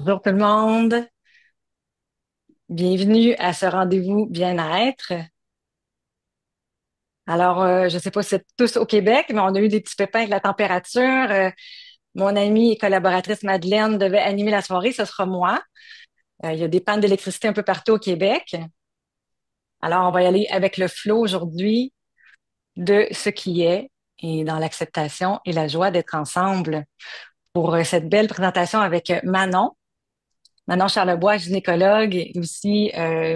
Bonjour tout le monde, bienvenue à ce rendez-vous bien-être. Alors, je ne sais pas si c'est tous au Québec, mais on a eu des petits pépins avec la température. Mon amie et collaboratrice Madeleine devait animer la soirée, ce sera moi. Il y a des pannes d'électricité un peu partout au Québec. Alors, on va y aller avec le flow aujourd'hui de ce qui est et dans l'acceptation et la joie d'être ensemble pour cette belle présentation avec Manon. Manon Charlebois, gynécologue et aussi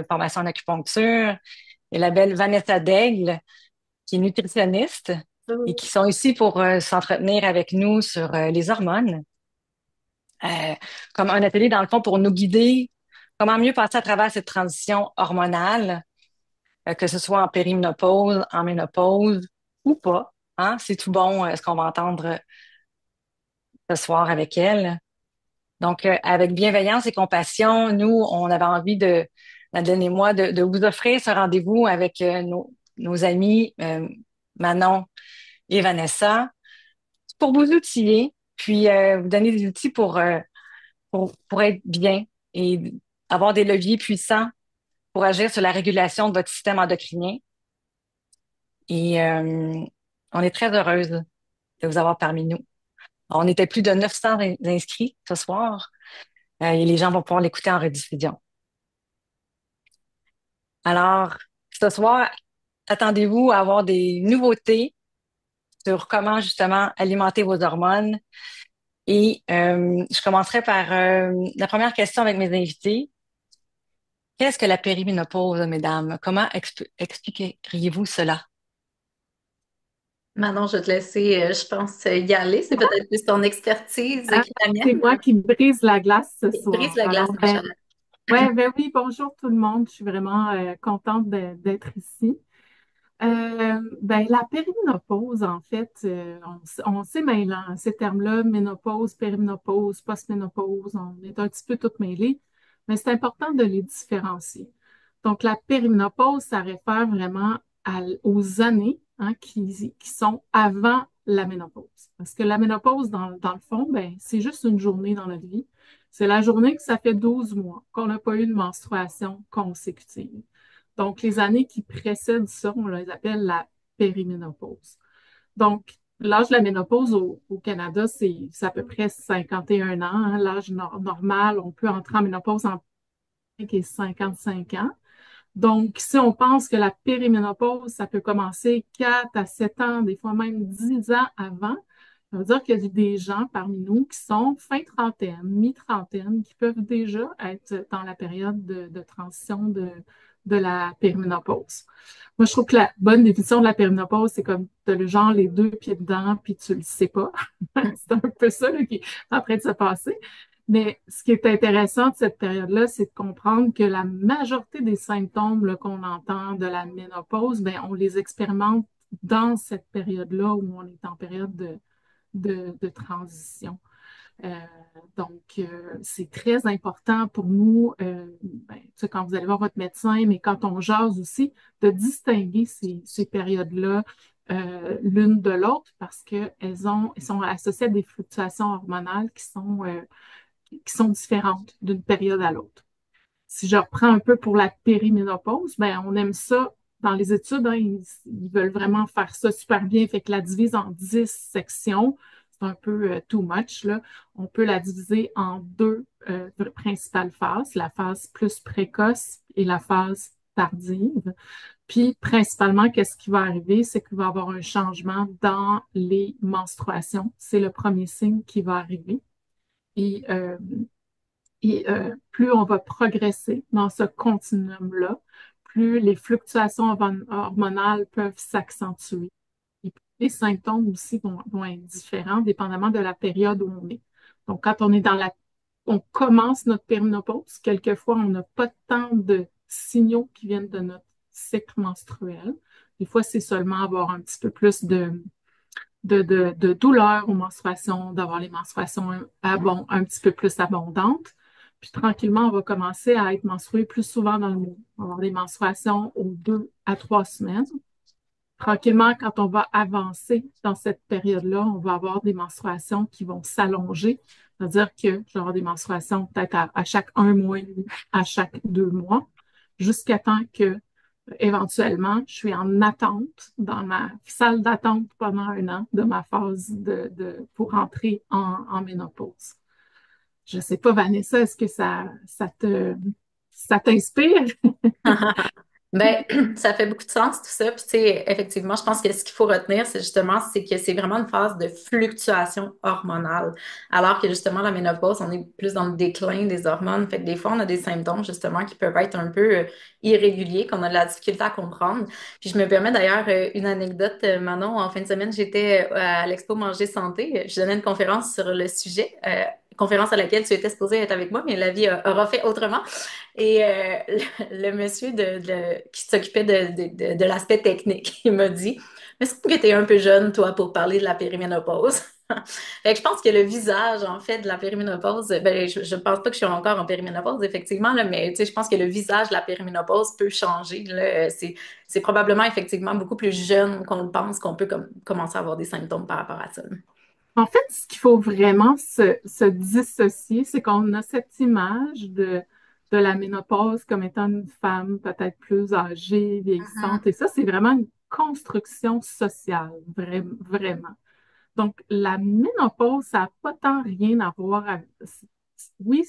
formation en acupuncture. Et la belle Vanessa Daigle, qui est nutritionniste et qui sont ici pour s'entretenir avec nous sur les hormones, euh, comme un atelier dans le fond pour nous guider comment mieux passer à travers cette transition hormonale, que ce soit en périménopause, en ménopause ou pas. Hein? C'est tout bon ce qu'on va entendre ce soir avec elle. Donc, avec bienveillance et compassion, nous, on avait envie de, Madeleine et moi, de vous offrir ce rendez-vous avec nos amis Manon et Vanessa pour vous outiller, puis vous donner des outils pour être bien et avoir des leviers puissants pour agir sur la régulation de votre système endocrinien. Et on est très heureuse de vous avoir parmi nous. On était plus de 900 inscrits ce soir et les gens vont pouvoir l'écouter en rediffusion. Alors, ce soir, attendez-vous à avoir des nouveautés sur comment justement alimenter vos hormones. Et je commencerai par la première question avec mes invités. Qu'est-ce que la périménopause, mesdames? Comment expliqueriez-vous cela? Manon, je vais te laisser, je pense, y aller. C'est peut-être plus ton expertise Ah, que la c'est moi mienne. qui brise la glace ce Brise soir. la glace, Alors, ma chère. oui, bonjour tout le monde. Je suis vraiment contente d'être ici. La périménopause, en fait, on sait mêlant ces termes-là, ménopause, périménopause, postménopause, on est un petit peu toutes mêlées, mais c'est important de les différencier. Donc, la périménopause, ça réfère vraiment aux années hein, qui sont avant la ménopause. Parce que la ménopause, dans le fond, c'est juste une journée dans notre vie. C'est la journée que ça fait 12 mois qu'on n'a pas eu de menstruation consécutive. Donc, les années qui précèdent ça, on les appelle la périménopause. Donc, l'âge de la ménopause au Canada, c'est à peu près 51 ans. Hein. L'âge normal, on peut entrer en ménopause en 5 et 55 ans. Donc, si on pense que la périménopause, ça peut commencer 4 à 7 ans, des fois même 10 ans avant, ça veut dire qu'il y a des gens parmi nous qui sont fin trentaine, mi-trentaine, qui peuvent déjà être dans la période de transition de la périménopause. Moi, je trouve que la bonne définition de la périménopause, c'est comme tu as le genre les deux pieds dedans, puis tu le sais pas. C'est un peu ça là, qui est en train de se passer. Mais ce qui est intéressant de cette période-là, c'est de comprendre que la majorité des symptômes là, qu'on entend de la ménopause, on les expérimente dans cette période-là où on est en période de transition. Euh, c'est très important pour nous, tu sais, quand vous allez voir votre médecin, mais quand on jase aussi, de distinguer ces périodes-là l'une de l'autre parce elles sont associées à des fluctuations hormonales qui sont différentes d'une période à l'autre. Si je reprends un peu pour la périménopause, on aime ça dans les études, hein, ils veulent vraiment faire ça super bien, fait que la divise en 10 sections, c'est un peu too much, là. On peut la diviser en deux principales phases, la phase plus précoce et la phase tardive. Puis, principalement, qu'est-ce qui va arriver? C'est qu'il va y avoir un changement dans les menstruations. C'est le premier signe qui va arriver. Et plus on va progresser dans ce continuum-là, plus les fluctuations hormonales peuvent s'accentuer. Et plus les symptômes aussi vont être différents, dépendamment de la période où on est. Donc, quand on commence notre périnopause, quelquefois, on n'a pas tant de signaux qui viennent de notre cycle menstruel. Des fois, c'est seulement avoir un petit peu plus de douleur aux menstruations, d'avoir les menstruations un petit peu plus abondantes. Puis tranquillement, on va commencer à être menstrué plus souvent dans le mois. On va avoir des menstruations aux 2 à 3 semaines. tranquillement, quand on va avancer dans cette période-là, on va avoir des menstruations qui vont s'allonger. C'est-à-dire que je vais avoir des menstruations peut-être à chaque 1 mois et demi, à chaque 2 mois, jusqu'à temps que, éventuellement, je suis en attente dans ma salle d'attente pendant 1 an de ma phase pour entrer en ménopause. Je sais pas, Vanessa, est-ce que ça t'inspire? Ben, ça fait beaucoup de sens tout ça. Puis, tu sais, effectivement, je pense que ce qu'il faut retenir, c'est que c'est vraiment une phase de fluctuation hormonale. Alors que justement, la ménopause, on est plus dans le déclin des hormones. Fait que des fois, on a des symptômes justement qui peuvent être un peu irréguliers, qu'on a de la difficulté à comprendre. Puis, je me permets d'ailleurs une anecdote, Manon. En fin de semaine, j'étais à l'Expo Manger Santé. Je donnais une conférence sur le sujet. Conférence à laquelle tu étais supposée être avec moi, mais la vie aura fait autrement. Et le monsieur qui s'occupait de l'aspect technique, il m'a dit, mais c'est que tu es un peu jeune, toi, pour parler de la périménopause. Fait que je pense que le visage, en fait, de la périménopause, ben, je ne pense pas que je suis encore en périménopause, effectivement, là, mais tu sais, je pense que le visage de la périménopause peut changer. Là. C'est probablement, effectivement, beaucoup plus jeune qu'on le pense qu'on peut commencer à avoir des symptômes par rapport à ça. En fait, ce qu'il faut vraiment se dissocier, c'est qu'on a cette image de la ménopause comme étant une femme peut-être plus âgée, vieillissante. Et ça, c'est vraiment une construction sociale, vraiment. Donc, la ménopause, ça n'a pas tant rien à voir avec... Oui,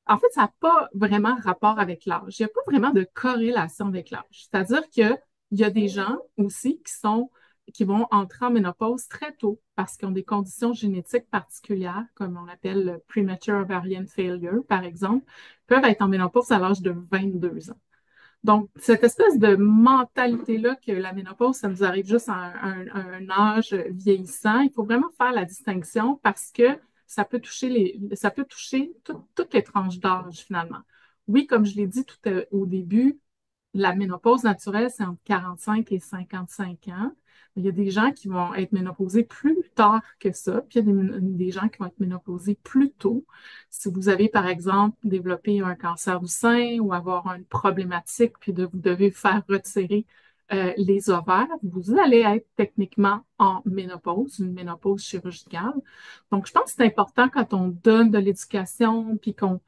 en fait, ça n'a pas vraiment rapport avec l'âge. Il n'y a pas vraiment de corrélation avec l'âge. C'est-à-dire qu'il y a des gens aussi qui vont entrer en ménopause très tôt parce qu'ils ont des conditions génétiques particulières, comme on appelle le premature ovarian failure, par exemple, peuvent être en ménopause à l'âge de 22 ans. Donc, cette espèce de mentalité-là que la ménopause, ça nous arrive juste à un âge vieillissant, il faut vraiment faire la distinction parce que ça peut toucher toutes les tranches d'âge finalement. Oui, comme je l'ai dit au début, la ménopause naturelle, c'est entre 45 et 55 ans. Il y a des gens qui vont être ménopausés plus tard que ça, puis il y a des gens qui vont être ménopausés plus tôt. Si vous avez, par exemple, développé un cancer du sein ou avoir une problématique, puis vous devez faire retirer les ovaires, vous allez être techniquement en ménopause, une ménopause chirurgicale. Donc, je pense que c'est important quand on donne de l'éducation, puis on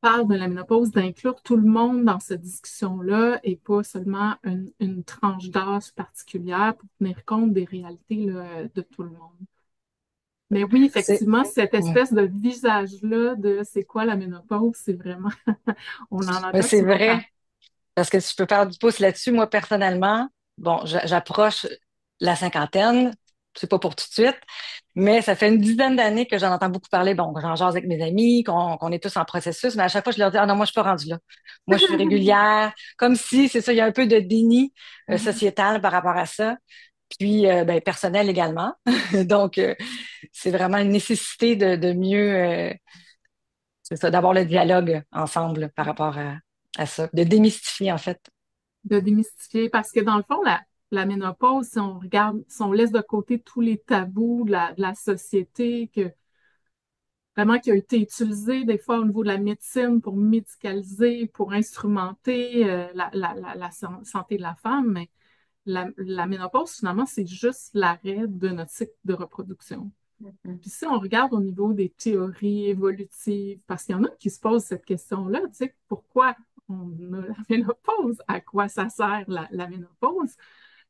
parle de la ménopause, d'inclure tout le monde dans cette discussion-là et pas seulement une tranche d'âge particulière pour tenir compte des réalités là, de tout le monde. Mais oui, C'est, effectivement, cette ouais. espèce de visage-là de c'est quoi la ménopause, c'est vraiment, on en Ben, entend c'est souvent parler. vrai, parce que si je peux faire du pouce là-dessus, moi, personnellement, bon, j'approche la cinquantaine, c'est pas pour tout de suite, mais ça fait une dizaine d'années que j'en entends beaucoup parler. Bon, j'en jase avec mes amis, qu'on est tous en processus, mais à chaque fois, je leur dis, ah non, moi, je suis pas rendue là. Moi, je suis régulière, comme si, c'est ça, il y a un peu de déni sociétal par rapport à ça, puis ben, personnel également. Donc, c'est vraiment une nécessité de mieux, c'est ça, d'avoir le dialogue ensemble par rapport à ça, de démystifier, en fait. De démystifier, parce que dans le fond, la ménopause, si on regarde, si on laisse de côté tous les tabous de la société vraiment qui a été utilisé des fois au niveau de la médecine pour médicaliser, pour instrumenter la santé de la femme, mais la ménopause, finalement, c'est juste l'arrêt de notre cycle de reproduction. Mhm. Puis si on regarde au niveau des théories évolutives, parce qu'il y en a qui se posent cette question-là, tu sais, pourquoi on a la ménopause? À quoi ça sert la ménopause?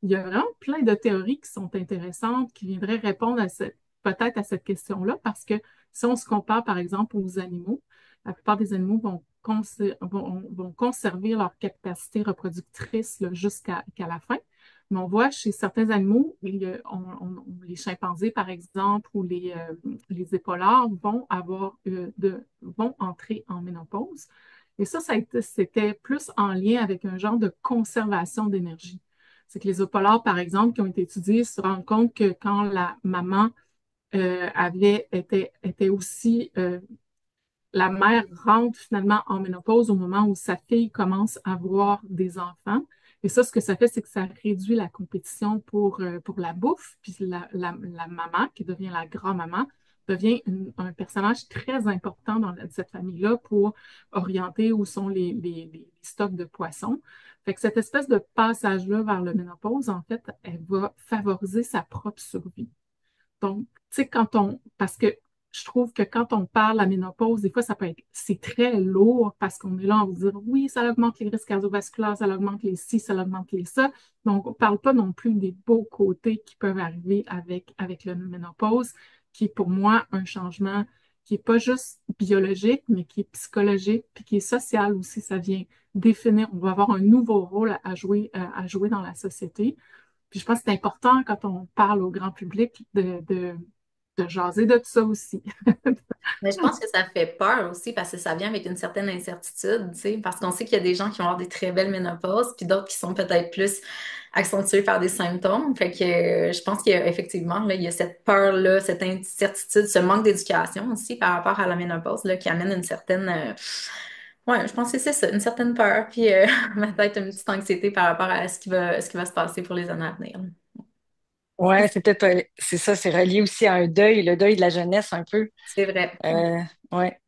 Il y a vraiment plein de théories qui sont intéressantes, qui viendraient répondre peut-être à cette question-là, parce que si on se compare, par exemple, aux animaux, la plupart des animaux vont conserver leur capacité reproductrice là, qu'à la fin. Mais on voit chez certains animaux, les chimpanzés, par exemple, ou les épaulards vont entrer en ménopause. Et c'était plus en lien avec un genre de conservation d'énergie. C'est que les épaulards, par exemple, qui ont été étudiés, se rendent compte que quand la maman était aussi la mère rentre finalement en ménopause au moment où sa fille commence à avoir des enfants. Et ça, ce que ça fait, c'est que ça réduit la compétition pour la bouffe. Puis la maman, qui devient la grand-maman, devient un personnage très important dans cette famille-là pour orienter où sont les stocks de poissons. Fait que cette espèce de passage-là vers le ménopause, en fait, elle va favoriser sa propre survie. Donc, tu sais, parce que je trouve que quand on parle de la ménopause, des fois, c'est très lourd parce qu'on est là, on va dire, oui, ça augmente les risques cardiovasculaires, ça augmente les ci, ça augmente les ça. Donc, on ne parle pas non plus des beaux côtés qui peuvent arriver avec la ménopause, qui est pour moi un changement qui n'est pas juste biologique, mais qui est psychologique, puis qui est social aussi. Ça vient définir, on va avoir un nouveau rôle à jouer dans la société. Puis je pense que c'est important quand on parle au grand public de jaser de tout ça aussi. Mais je pense que ça fait peur aussi parce que ça vient avec une certaine incertitude, tu sais, parce qu'on sait qu'il y a des gens qui vont avoir des très belles ménopauses, puis d'autres qui sont peut-être plus accentués par des symptômes. Fait que je pense qu'effectivement, là, il y a cette peur-là, cette incertitude, ce manque d'éducation aussi par rapport à la ménopause, là, qui amène une certaine, ouais, je pense que c'est ça, une certaine peur, puis peut-être une petite anxiété par rapport à ce qui va se passer pour les années à venir. Ouais, c'est peut-être, c'est ça, c'est relié aussi à un deuil, le deuil de la jeunesse un peu. C'est vrai. Euh, ouais.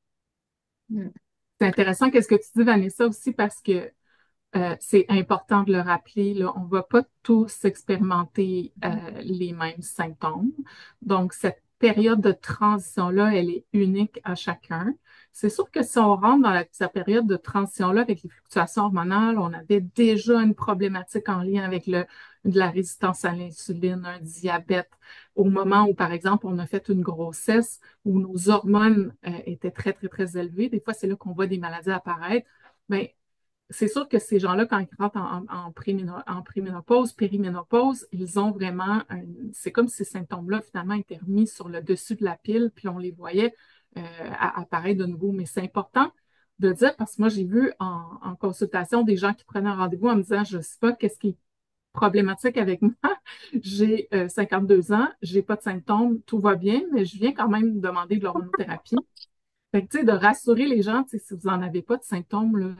Mm. C'est intéressant qu'est-ce que tu dis, Vanessa, aussi, parce que c'est important de le rappeler, là, on ne va pas tous expérimenter les mêmes symptômes. Donc, cette période de transition-là, elle est unique à chacun. C'est sûr que si on rentre dans cette période de transition-là avec les fluctuations hormonales, on avait déjà une problématique en lien avec de la résistance à l'insuline, un diabète, au moment où, par exemple, on a fait une grossesse, où nos hormones étaient très, très, très élevées. Des fois, c'est là qu'on voit des maladies apparaître. Ben, c'est sûr que ces gens-là, quand ils rentrent en préménopause, périménopause, ils ont vraiment c'est comme si ces symptômes-là, finalement, étaient remis sur le dessus de la pile, puis on les voyait apparaître de nouveau. Mais c'est important de dire, parce que moi, j'ai vu en consultation des gens qui prenaient un rendez-vous en me disant, je ne sais pas qu'est-ce qui est problématique avec moi. J'ai 52 ans, j'ai pas de symptômes, tout va bien, mais je viens quand même demander de l'hormonothérapie. Fait que, tu sais, de rassurer les gens, tu sais, si vous n'en avez pas de symptômes, là,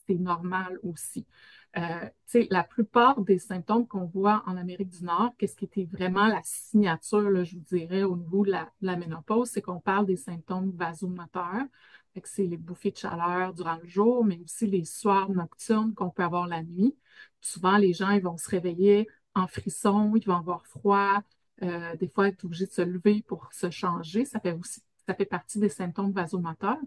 c'est normal aussi. Tu sais, la plupart des symptômes qu'on voit en Amérique du Nord, qu'est-ce qui était vraiment la signature, là, je vous dirais, au niveau de la ménopause, c'est qu'on parle des symptômes vasomoteurs. Fait que c'est les bouffées de chaleur durant le jour, mais aussi les sueurs nocturnes qu'on peut avoir la nuit. Souvent, les gens, ils vont se réveiller en frisson, ils vont avoir froid, des fois, être obligés de se lever pour se changer. Ça fait partie des symptômes vasomoteurs.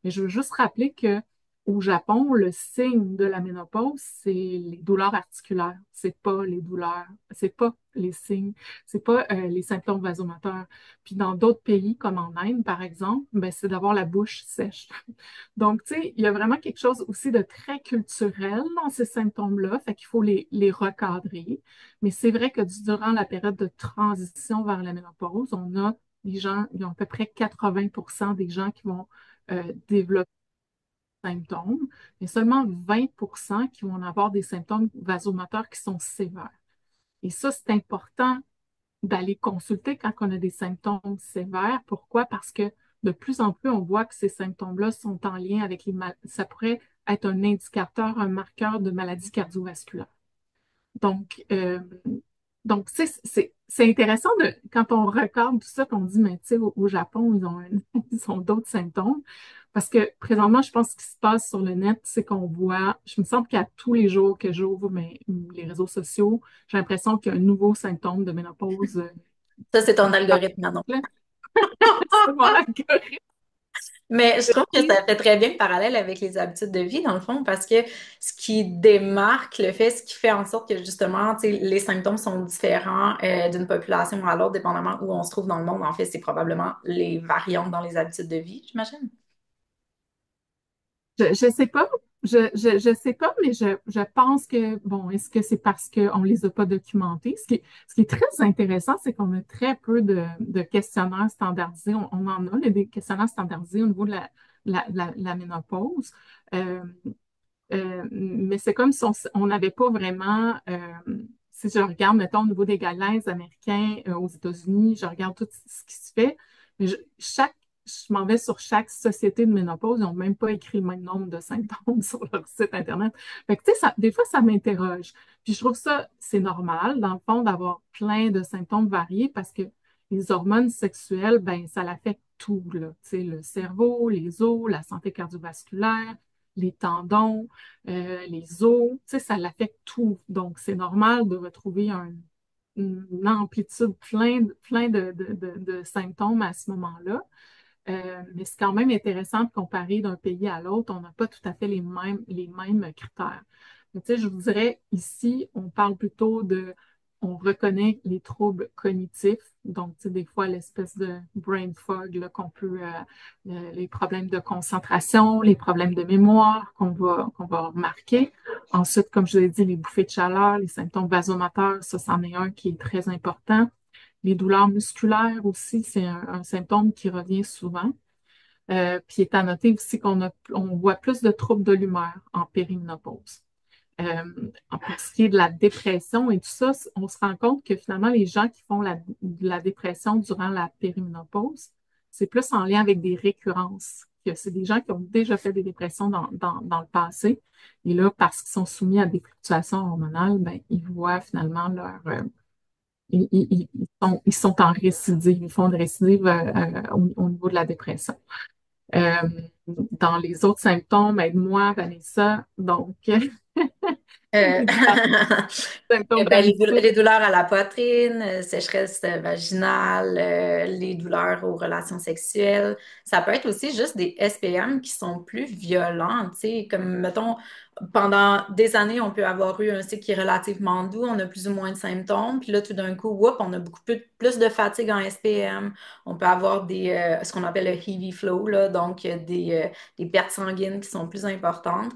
Mais je veux juste rappeler que au Japon, le signe de la ménopause, c'est les douleurs articulaires. C'est pas les douleurs, c'est pas les signes, c'est pas les symptômes vasomoteurs. Puis dans d'autres pays, comme en Inde, par exemple, ben, c'est d'avoir la bouche sèche. Donc, tu sais, il y a vraiment quelque chose aussi de très culturel dans ces symptômes-là, fait qu'il faut les recadrer. Mais c'est vrai que durant la période de transition vers la ménopause, on a les gens, il y a à peu près 80% des gens qui vont développer des symptômes, mais seulement 20% qui vont avoir des symptômes vasomoteurs qui sont sévères. Et ça, c'est important d'aller consulter quand on a des symptômes sévères. Pourquoi? Parce que de plus en plus, on voit que ces symptômes-là sont en lien avec ça pourrait être un indicateur, un marqueur de maladie cardiovasculaire. Donc, donc c'est intéressant quand on regarde tout ça, qu'on dit, mais tu sais, au Japon, ils ont d'autres symptômes. Parce que présentement, je pense ce qui se passe sur le net, c'est qu'on voit, je me semble qu'à tous les jours que j'ouvre les réseaux sociaux, j'ai l'impression qu'il y a un nouveau symptôme de ménopause. Ça, c'est ton algorithme, Manon. C'est mon algorithme. Mais je trouve que ça fait très bien le parallèle avec les habitudes de vie, dans le fond, parce que ce qui démarque le fait, ce qui fait en sorte que justement, tu sais, les symptômes sont différents d'une population à l'autre, dépendamment où on se trouve dans le monde. En fait, c'est probablement les variantes dans les habitudes de vie, j'imagine. Je sais pas. Je sais pas, mais je pense que, bon, est-ce que c'est parce qu'on les a pas documentés? Ce qui est très intéressant, c'est qu'on a très peu de questionnaires standardisés. On en a, là, des questionnaires standardisés au niveau de la ménopause. Euh, mais c'est comme si on n'avait pas vraiment, si je regarde, mettons, au niveau des guidelines américains aux États-Unis, je regarde tout ce qui se fait, mais je m'en vais sur chaque société de ménopause, ils n'ont même pas écrit le même nombre de symptômes sur leur site Internet. Fait que, tu sais, des fois, ça m'interroge. Puis je trouve ça, c'est normal, dans le fond, d'avoir plein de symptômes variés parce que les hormones sexuelles, ben, ça l'affecte tout, là. Tu sais, le cerveau, les os, la santé cardiovasculaire, les tendons, les os, tu sais, ça l'affecte tout. Donc, c'est normal de retrouver une amplitude plein de symptômes à ce moment-là. Mais c'est quand même intéressant de comparer d'un pays à l'autre. On n'a pas tout à fait les mêmes critères. Mais, tu sais, je vous dirais, ici, on parle plutôt on reconnaît les troubles cognitifs. Donc, tu sais, des fois, l'espèce de brain fog là, les problèmes de concentration, les problèmes de mémoire qu'on va remarquer. Ensuite, comme je l'ai dit, les bouffées de chaleur, les symptômes vasomoteurs, ça, c'en est un qui est très important. Les douleurs musculaires aussi, c'est un symptôme qui revient souvent. Puis il est à noter aussi on voit plus de troubles de l'humeur en périménopause. Pour ce qui est de la dépression et tout ça, on se rend compte que finalement, les gens qui font de la dépression durant la périménopause, c'est plus en lien avec des récurrences. Que c'est des gens qui ont déjà fait des dépressions dans le passé. Et là, parce qu'ils sont soumis à des fluctuations hormonales, ben, ils voient finalement ils sont en récidive, ils font une récidive au niveau de la dépression. Euh, dans les autres symptômes, aide-moi, Vanessa. Donc, Euh, les symptômes Ben, cognitifs. les douleurs à la poitrine, sécheresse vaginale, les douleurs aux relations sexuelles. Ça peut être aussi juste des SPM qui sont plus violents, tu sais, comme, mettons, pendant des années, on peut avoir eu un cycle qui est relativement doux, on a plus ou moins de symptômes, puis là, tout d'un coup, whoop, on a beaucoup plus de fatigue en SPM. On peut avoir ce qu'on appelle le heavy flow, là, donc des pertes sanguines qui sont plus importantes.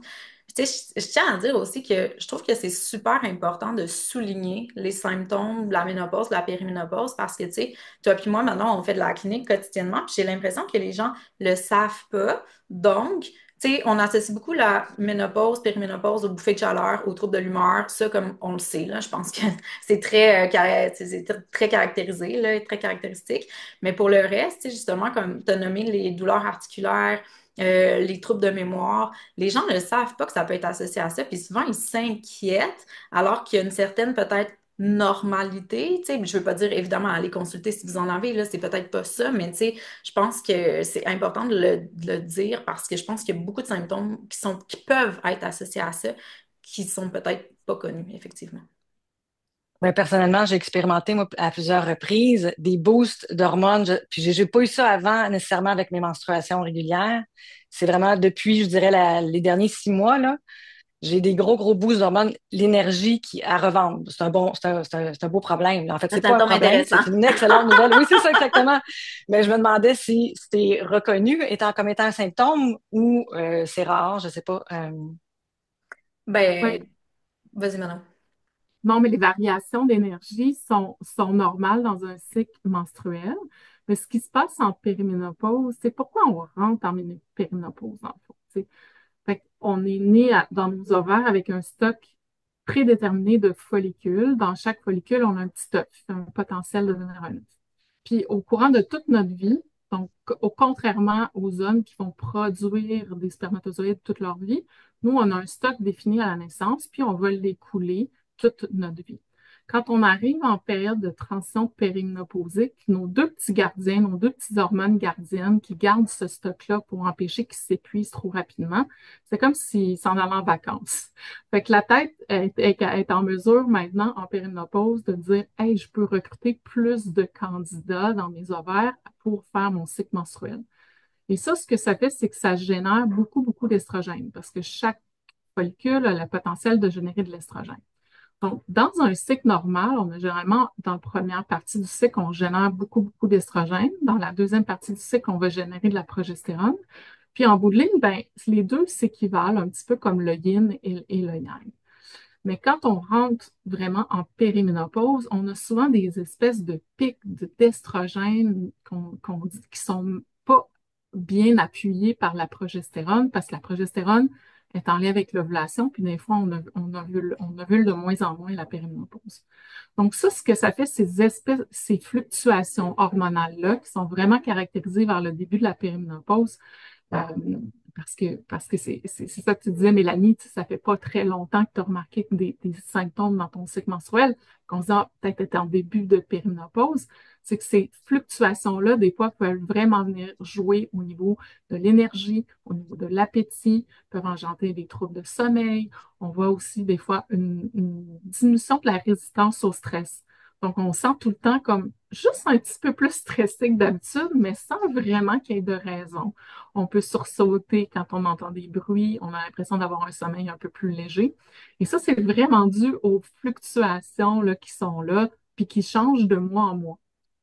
Tu sais, je tiens à dire aussi que je trouve que c'est super important de souligner les symptômes de la ménopause, de la périménopause, parce que, tu sais, toi puis moi, maintenant, on fait de la clinique quotidiennement, puis j'ai l'impression que les gens le savent pas. Donc, tu sais, on associe beaucoup la ménopause, périménopause aux bouffées de chaleur, aux troubles de l'humeur, ça, comme on le sait, là, je pense que c'est très caractérisé, là, très caractéristique. Mais pour le reste, tu sais, justement, comme tu as nommé les douleurs articulaires, les troubles de mémoire, les gens ne savent pas que ça peut être associé à ça, puis souvent ils s'inquiètent alors qu'il y a une certaine peut-être normalité, tu sais, je veux pas dire évidemment aller consulter si vous en avez, là, c'est peut-être pas ça, mais tu sais, je pense que c'est important de le dire parce que je pense qu'il y a beaucoup de symptômes qui peuvent être associés à ça, qui sont peut-être pas connus, effectivement. Ben, personnellement, j'ai expérimenté moi, à plusieurs reprises des boosts d'hormones. Puis j'ai pas eu ça avant nécessairement avec mes menstruations régulières. C'est vraiment depuis, je dirais, les derniers 6 mois, là, j'ai des gros boosts d'hormones. L'énergie qui à revendre. C'est un beau problème. En fait, Un c'est pas un symptôme problème, intéressant. c'est une excellente nouvelle. Oui, c'est ça exactement. Mais je me demandais si c'était reconnu comme étant un symptôme ou c'est rare, je sais pas. Ouais. Ben, vas-y, madame. Non, mais les variations d'énergie sont normales dans un cycle menstruel. Mais ce qui se passe en périménopause, c'est pourquoi on rentre en périménopause, en fait. Tu sais. Fait qu'on est né dans nos ovaires avec un stock prédéterminé de follicules. Dans chaque follicule, on a un petit œuf, un potentiel de devenir un œuf. Puis au courant de toute notre vie, donc contrairement aux hommes qui vont produire des spermatozoïdes toute leur vie, nous, on a un stock défini à la naissance, puis on va l'écouler toute notre vie. Quand on arrive en période de transition périménopausique, nos deux petits gardiens, nos deux petites hormones gardiennes qui gardent ce stock-là pour empêcher qu'il s'épuise trop rapidement, c'est comme s'ils s'en allaient en vacances. Fait que la tête est en mesure maintenant, en périménopause, de dire, hey, je peux recruter plus de candidats dans mes ovaires pour faire mon cycle menstruel. Et ça, ce que ça fait, c'est que ça génère beaucoup d'estrogène parce que chaque follicule a le potentiel de générer de l'estrogène. Donc, dans un cycle normal, on a généralement, dans la première partie du cycle, on génère beaucoup d'estrogène. Dans la deuxième partie du cycle, on va générer de la progestérone. Puis en bout de ligne, ben, les deux s'équivalent un petit peu comme le yin et le yang. Mais quand on rentre vraiment en périménopause, on a souvent des espèces de pics d'estrogène qu'on dit qui sont pas bien appuyés par la progestérone, parce que la progestérone est en lien avec l'ovulation, puis des fois, on ovule de moins en moins la périménopause. Donc ça, ce que ça fait, ces fluctuations hormonales-là, qui sont vraiment caractérisées vers le début de la périménopause, euh, Parce que c'est ça que tu disais, Mélanie, tu sais, ça fait pas très longtemps que tu as remarqué des symptômes dans ton cycle menstruel, qu'on se dit, ah, peut-être que tu es en début de périménopause. C'est que ces fluctuations-là, des fois, peuvent vraiment venir jouer au niveau de l'énergie, au niveau de l'appétit, peuvent engendrer des troubles de sommeil. On voit aussi des fois une diminution de la résistance au stress. Donc, on sent tout le temps comme juste un petit peu plus stressé que d'habitude, mais sans vraiment qu'il y ait de raison. On peut sursauter quand on entend des bruits, on a l'impression d'avoir un sommeil un peu plus léger. Et ça, c'est vraiment dû aux fluctuations là, qui sont là, puis qui changent de mois en mois.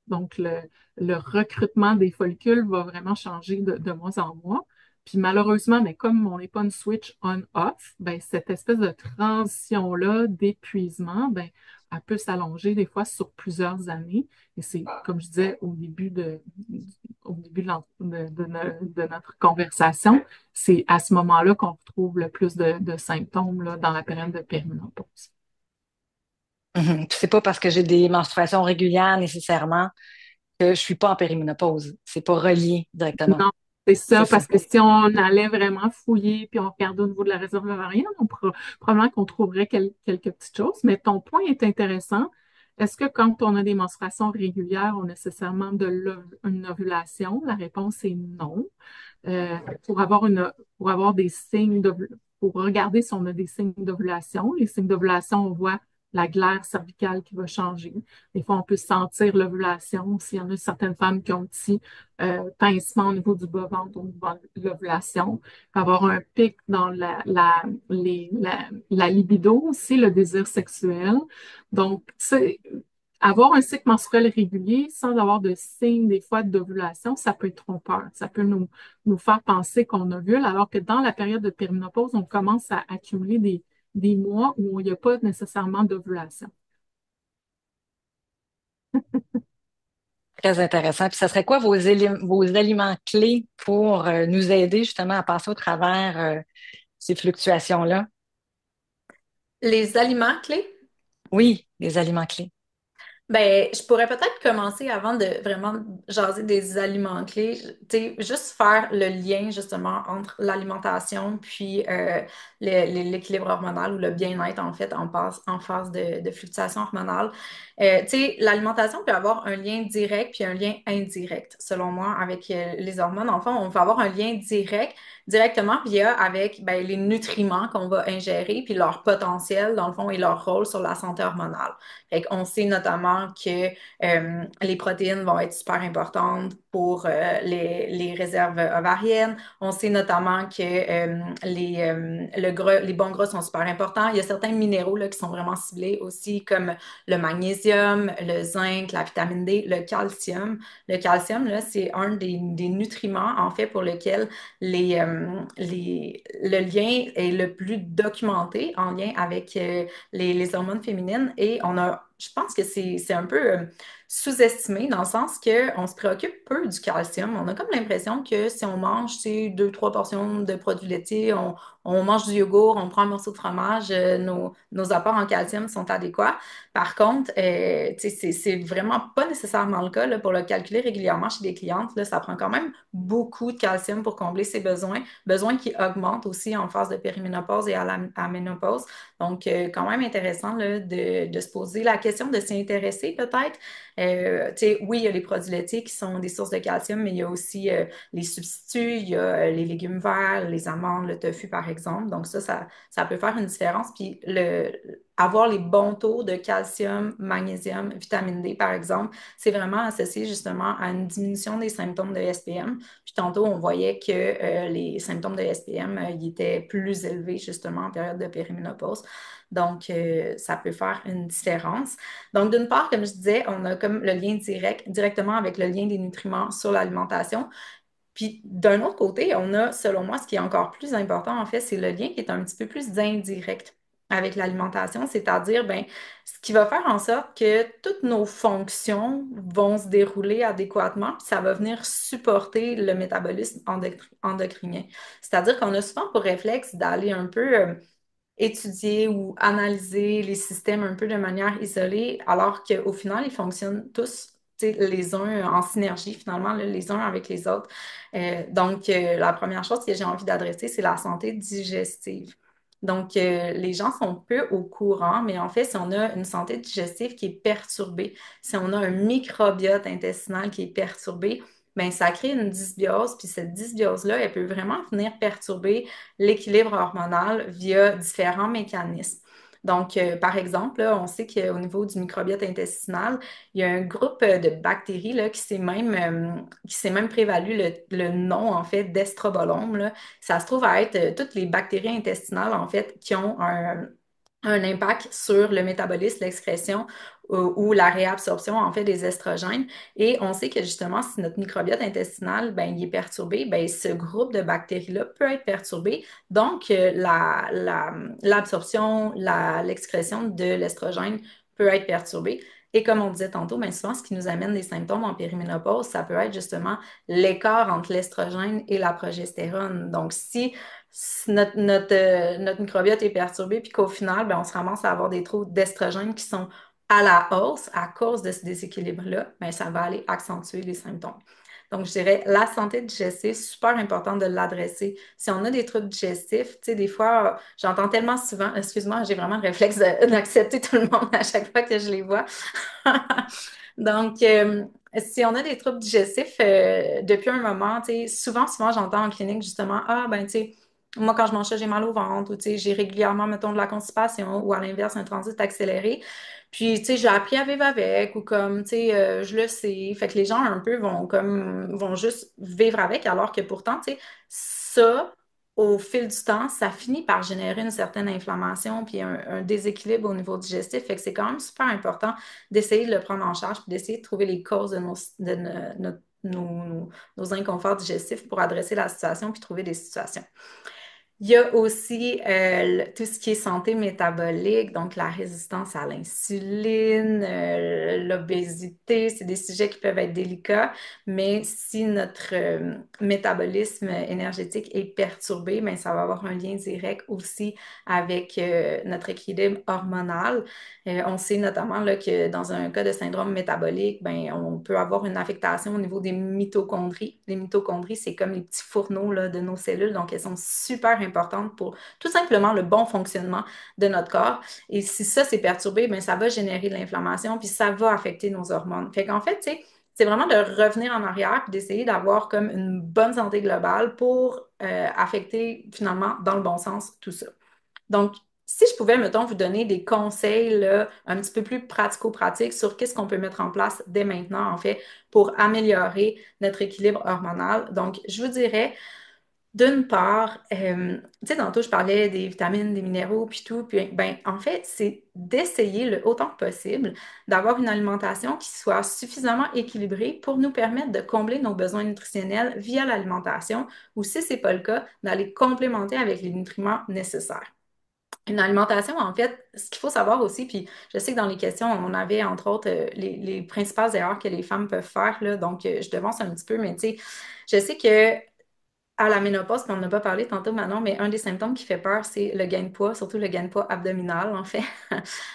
Donc, le recrutement des follicules va vraiment changer de mois en mois. Puis malheureusement, mais comme on n'est pas une switch on-off, ben, cette espèce de transition-là d'épuisement, ben, elle peut s'allonger des fois sur plusieurs années. Et c'est, comme je disais au début de notre conversation, c'est à ce moment-là qu'on retrouve le plus de symptômes là, dans la période de périménopause. Mhm. Puis c'est pas parce que j'ai des menstruations régulières nécessairement que je suis pas en périménopause. C'est pas relié directement. Non, c'est C'est ça, ça. parce que si on allait vraiment fouiller puis on regardait au niveau de la réserve ovarienne, probablement qu'on trouverait quelques petites choses. Mais ton point est intéressant. Est-ce que quand on a des menstruations régulières, on a nécessairement une ovulation? La réponse est non. Euh, pour avoir pour avoir des signes pour regarder si on a des signes d'ovulation. Les signes d'ovulation, on voit la glaire cervicale qui va changer. Des fois, on peut sentir l'ovulation. S'il y en a certaines femmes qui ont un petit pincement au niveau du bas-ventre, au niveau de l'ovulation. Il peut y avoir un pic dans la libido aussi, le désir sexuel. Donc, avoir un cycle menstruel régulier sans avoir de signes des fois d'ovulation, ça peut être trompeur. Ça peut nous faire penser qu'on ovule, alors que dans la période de périménopause, on commence à accumuler des mois où il n'y a pas nécessairement d'ovulation. Très intéressant. Puis ça serait quoi vos aliments clés pour nous aider justement à passer au travers ces fluctuations-là? Les aliments clés. Oui, les aliments clés. Ben, je pourrais peut-être commencer avant de vraiment jaser des aliments clés, tu sais, juste faire le lien justement entre l'alimentation puis l'équilibre hormonal ou le bien-être en fait en phase de fluctuation hormonale. Tu sais, l'alimentation peut avoir un lien direct puis un lien indirect, selon moi, avec les hormones. En fait, on peut avoir un lien directement via avec ben, les nutriments qu'on va ingérer puis leur potentiel dans le fond et leur rôle sur la santé hormonale. Fait qu'on sait notamment que les protéines vont être super importantes pour les réserves ovariennes. On sait notamment que les bons gras sont super importants. Il y a certains minéraux là, qui sont vraiment ciblés aussi, comme le magnésium, le zinc, la vitamine D, le calcium. Le calcium, là, c'est un des nutriments, en fait, pour lequel le lien est le plus documenté en lien avec les hormones féminines et je pense que c'est un peu sous-estimé dans le sens qu'on se préoccupe peu du calcium. On a comme l'impression que si on mange, tu sais, deux, trois portions de produits laitiers, on mange du yogourt, on prend un morceau de fromage, nos apports en calcium sont adéquats. Par contre, tu sais, c'est vraiment pas nécessairement le cas là, pour le calculer régulièrement chez des clientes. Là, ça prend quand même beaucoup de calcium pour combler ses besoins qui augmentent aussi en phase de périménopause et à ménopause. Donc, quand même intéressant là, de se poser la question de s'y intéresser peut-être. Tu sais, oui, il y a les produits laitiers qui sont des sources de calcium, mais il y a aussi les substituts, il y a les légumes verts, les amandes, le tofu, par exemple. Donc, ça peut faire une différence. Puis, avoir les bons taux de calcium, magnésium, vitamine D, par exemple, c'est vraiment associé justement à une diminution des symptômes de SPM. Puis tantôt, on voyait que les symptômes de SPM, ils étaient plus élevés justement en période de périménopause. Donc, ça peut faire une différence. Donc, d'une part, comme je disais, on a comme le lien directement avec le lien des nutriments sur l'alimentation. Puis, d'un autre côté, on a, selon moi, ce qui est encore plus important, en fait, c'est le lien qui est un petit peu plus indirect avec l'alimentation, c'est-à-dire, ben, ce qui va faire en sorte que toutes nos fonctions vont se dérouler adéquatement, puis ça va venir supporter le métabolisme endocrinien. C'est-à-dire qu'on a souvent pour réflexe d'aller un peu étudier ou analyser les systèmes un peu de manière isolée, alors qu'au final, ils fonctionnent tous les uns en synergie finalement, là, les uns avec les autres. Donc, la première chose que j'ai envie d'adresser, c'est la santé digestive. Donc, les gens sont peu au courant, mais en fait, si on a une santé digestive qui est perturbée, si on a un microbiote intestinal qui est perturbé, ben ça crée une dysbiose, puis cette dysbiose-là, elle peut vraiment venir perturber l'équilibre hormonal via différents mécanismes. Donc, par exemple, là, on sait qu'au niveau du microbiote intestinal, il y a un groupe de bactéries là, qui s'est même prévalu le nom, en fait, d'estrobolome, là. Ça se trouve à être toutes les bactéries intestinales, en fait, qui ont un impact sur le métabolisme, l'excrétion ou la réabsorption en fait des estrogènes. Et on sait que justement, si notre microbiote intestinal ben, il est perturbé, ben, ce groupe de bactéries-là peut être perturbé. Donc, l'absorption, l'excrétion de l'estrogène peut être perturbée. Et comme on disait tantôt, ben souvent, ce qui nous amène des symptômes en périménopause, ça peut être justement l'écart entre l'estrogène et la progestérone. Donc, si notre microbiote est perturbé, puis qu'au final, ben, on se ramasse à avoir des taux d'estrogène qui sont à la hausse à cause de ce déséquilibre-là, ben, ça va aller accentuer les symptômes. Donc, je dirais, la santé digestive, c'est super important de l'adresser. Si on a des troubles digestifs, tu sais, des fois, j'entends tellement souvent, excuse-moi, j'ai vraiment le réflexe d'accepter tout le monde à chaque fois que je les vois. Donc, si on a des troubles digestifs depuis un moment, tu sais, souvent, j'entends en clinique justement, ah, ben, tu sais, moi, quand je mange ça, j'ai mal au ventre, ou tu sais, j'ai régulièrement, mettons, de la constipation, ou à l'inverse, un transit accéléré. Puis, tu sais, j'ai appris à vivre avec, ou comme, tu sais, je le sais. Fait que les gens, un peu, vont juste vivre avec, alors que pourtant, tu sais, ça, au fil du temps, ça finit par générer une certaine inflammation, puis un déséquilibre au niveau digestif. Fait que c'est quand même super important d'essayer de le prendre en charge, puis d'essayer de trouver les causes nos inconforts digestifs pour adresser la situation, puis trouver des situations. Il y a aussi tout ce qui est santé métabolique, donc la résistance à l'insuline, l'obésité, c'est des sujets qui peuvent être délicats, mais si notre métabolisme énergétique est perturbé, ben, ça va avoir un lien direct aussi avec notre équilibre hormonal. On sait notamment là, que dans un cas de syndrome métabolique, ben, on peut avoir une affectation au niveau des mitochondries. Les mitochondries, c'est comme les petits fourneaux là, de nos cellules, donc elles sont super importantes pour tout simplement le bon fonctionnement de notre corps. Et si ça, c'est perturbé, ben, ça va générer de l'inflammation, puis ça va affecter nos hormones. Fait qu'en fait, tu sais, c'est vraiment de revenir en arrière et d'essayer d'avoir comme une bonne santé globale pour affecter finalement dans le bon sens tout ça. Donc, si je pouvais, mettons, vous donner des conseils là, un petit peu plus pratico-pratiques sur qu'est-ce qu'on peut mettre en place dès maintenant, en fait, pour améliorer notre équilibre hormonal. Donc, je vous dirais, d'une part, tu sais, tantôt, je parlais des vitamines, des minéraux, puis tout, puis ben, en fait, c'est d'essayer le autant que possible d'avoir une alimentation qui soit suffisamment équilibrée pour nous permettre de combler nos besoins nutritionnels via l'alimentation, ou si c'est pas le cas, d'aller complémenter avec les nutriments nécessaires. Une alimentation, en fait, ce qu'il faut savoir aussi, puis je sais que dans les questions, on avait entre autres les principales erreurs que les femmes peuvent faire, là, donc je devance un petit peu, mais tu sais, je sais que à la ménopause, puis on n'a pas parlé tantôt maintenant, mais un des symptômes qui fait peur, c'est le gain de poids, surtout le gain de poids abdominal, en fait.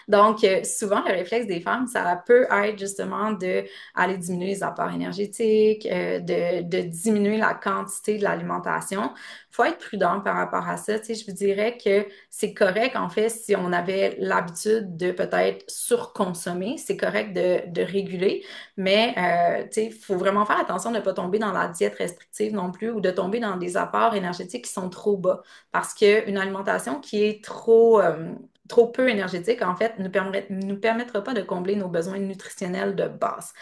Donc, souvent, le réflexe des femmes, ça peut être justement de aller diminuer les apports énergétiques, de diminuer la quantité de l'alimentation. Il faut être prudent par rapport à ça. Tu sais, je vous dirais que c'est correct, en fait, si on avait l'habitude de peut-être surconsommer, c'est correct de réguler, mais tu sais, il faut vraiment faire attention de ne pas tomber dans la diète restrictive non plus ou de tomber dans des apports énergétiques qui sont trop bas. Parce qu'une alimentation qui est trop peu énergétique, en fait, nous permettra pas de combler nos besoins nutritionnels de base.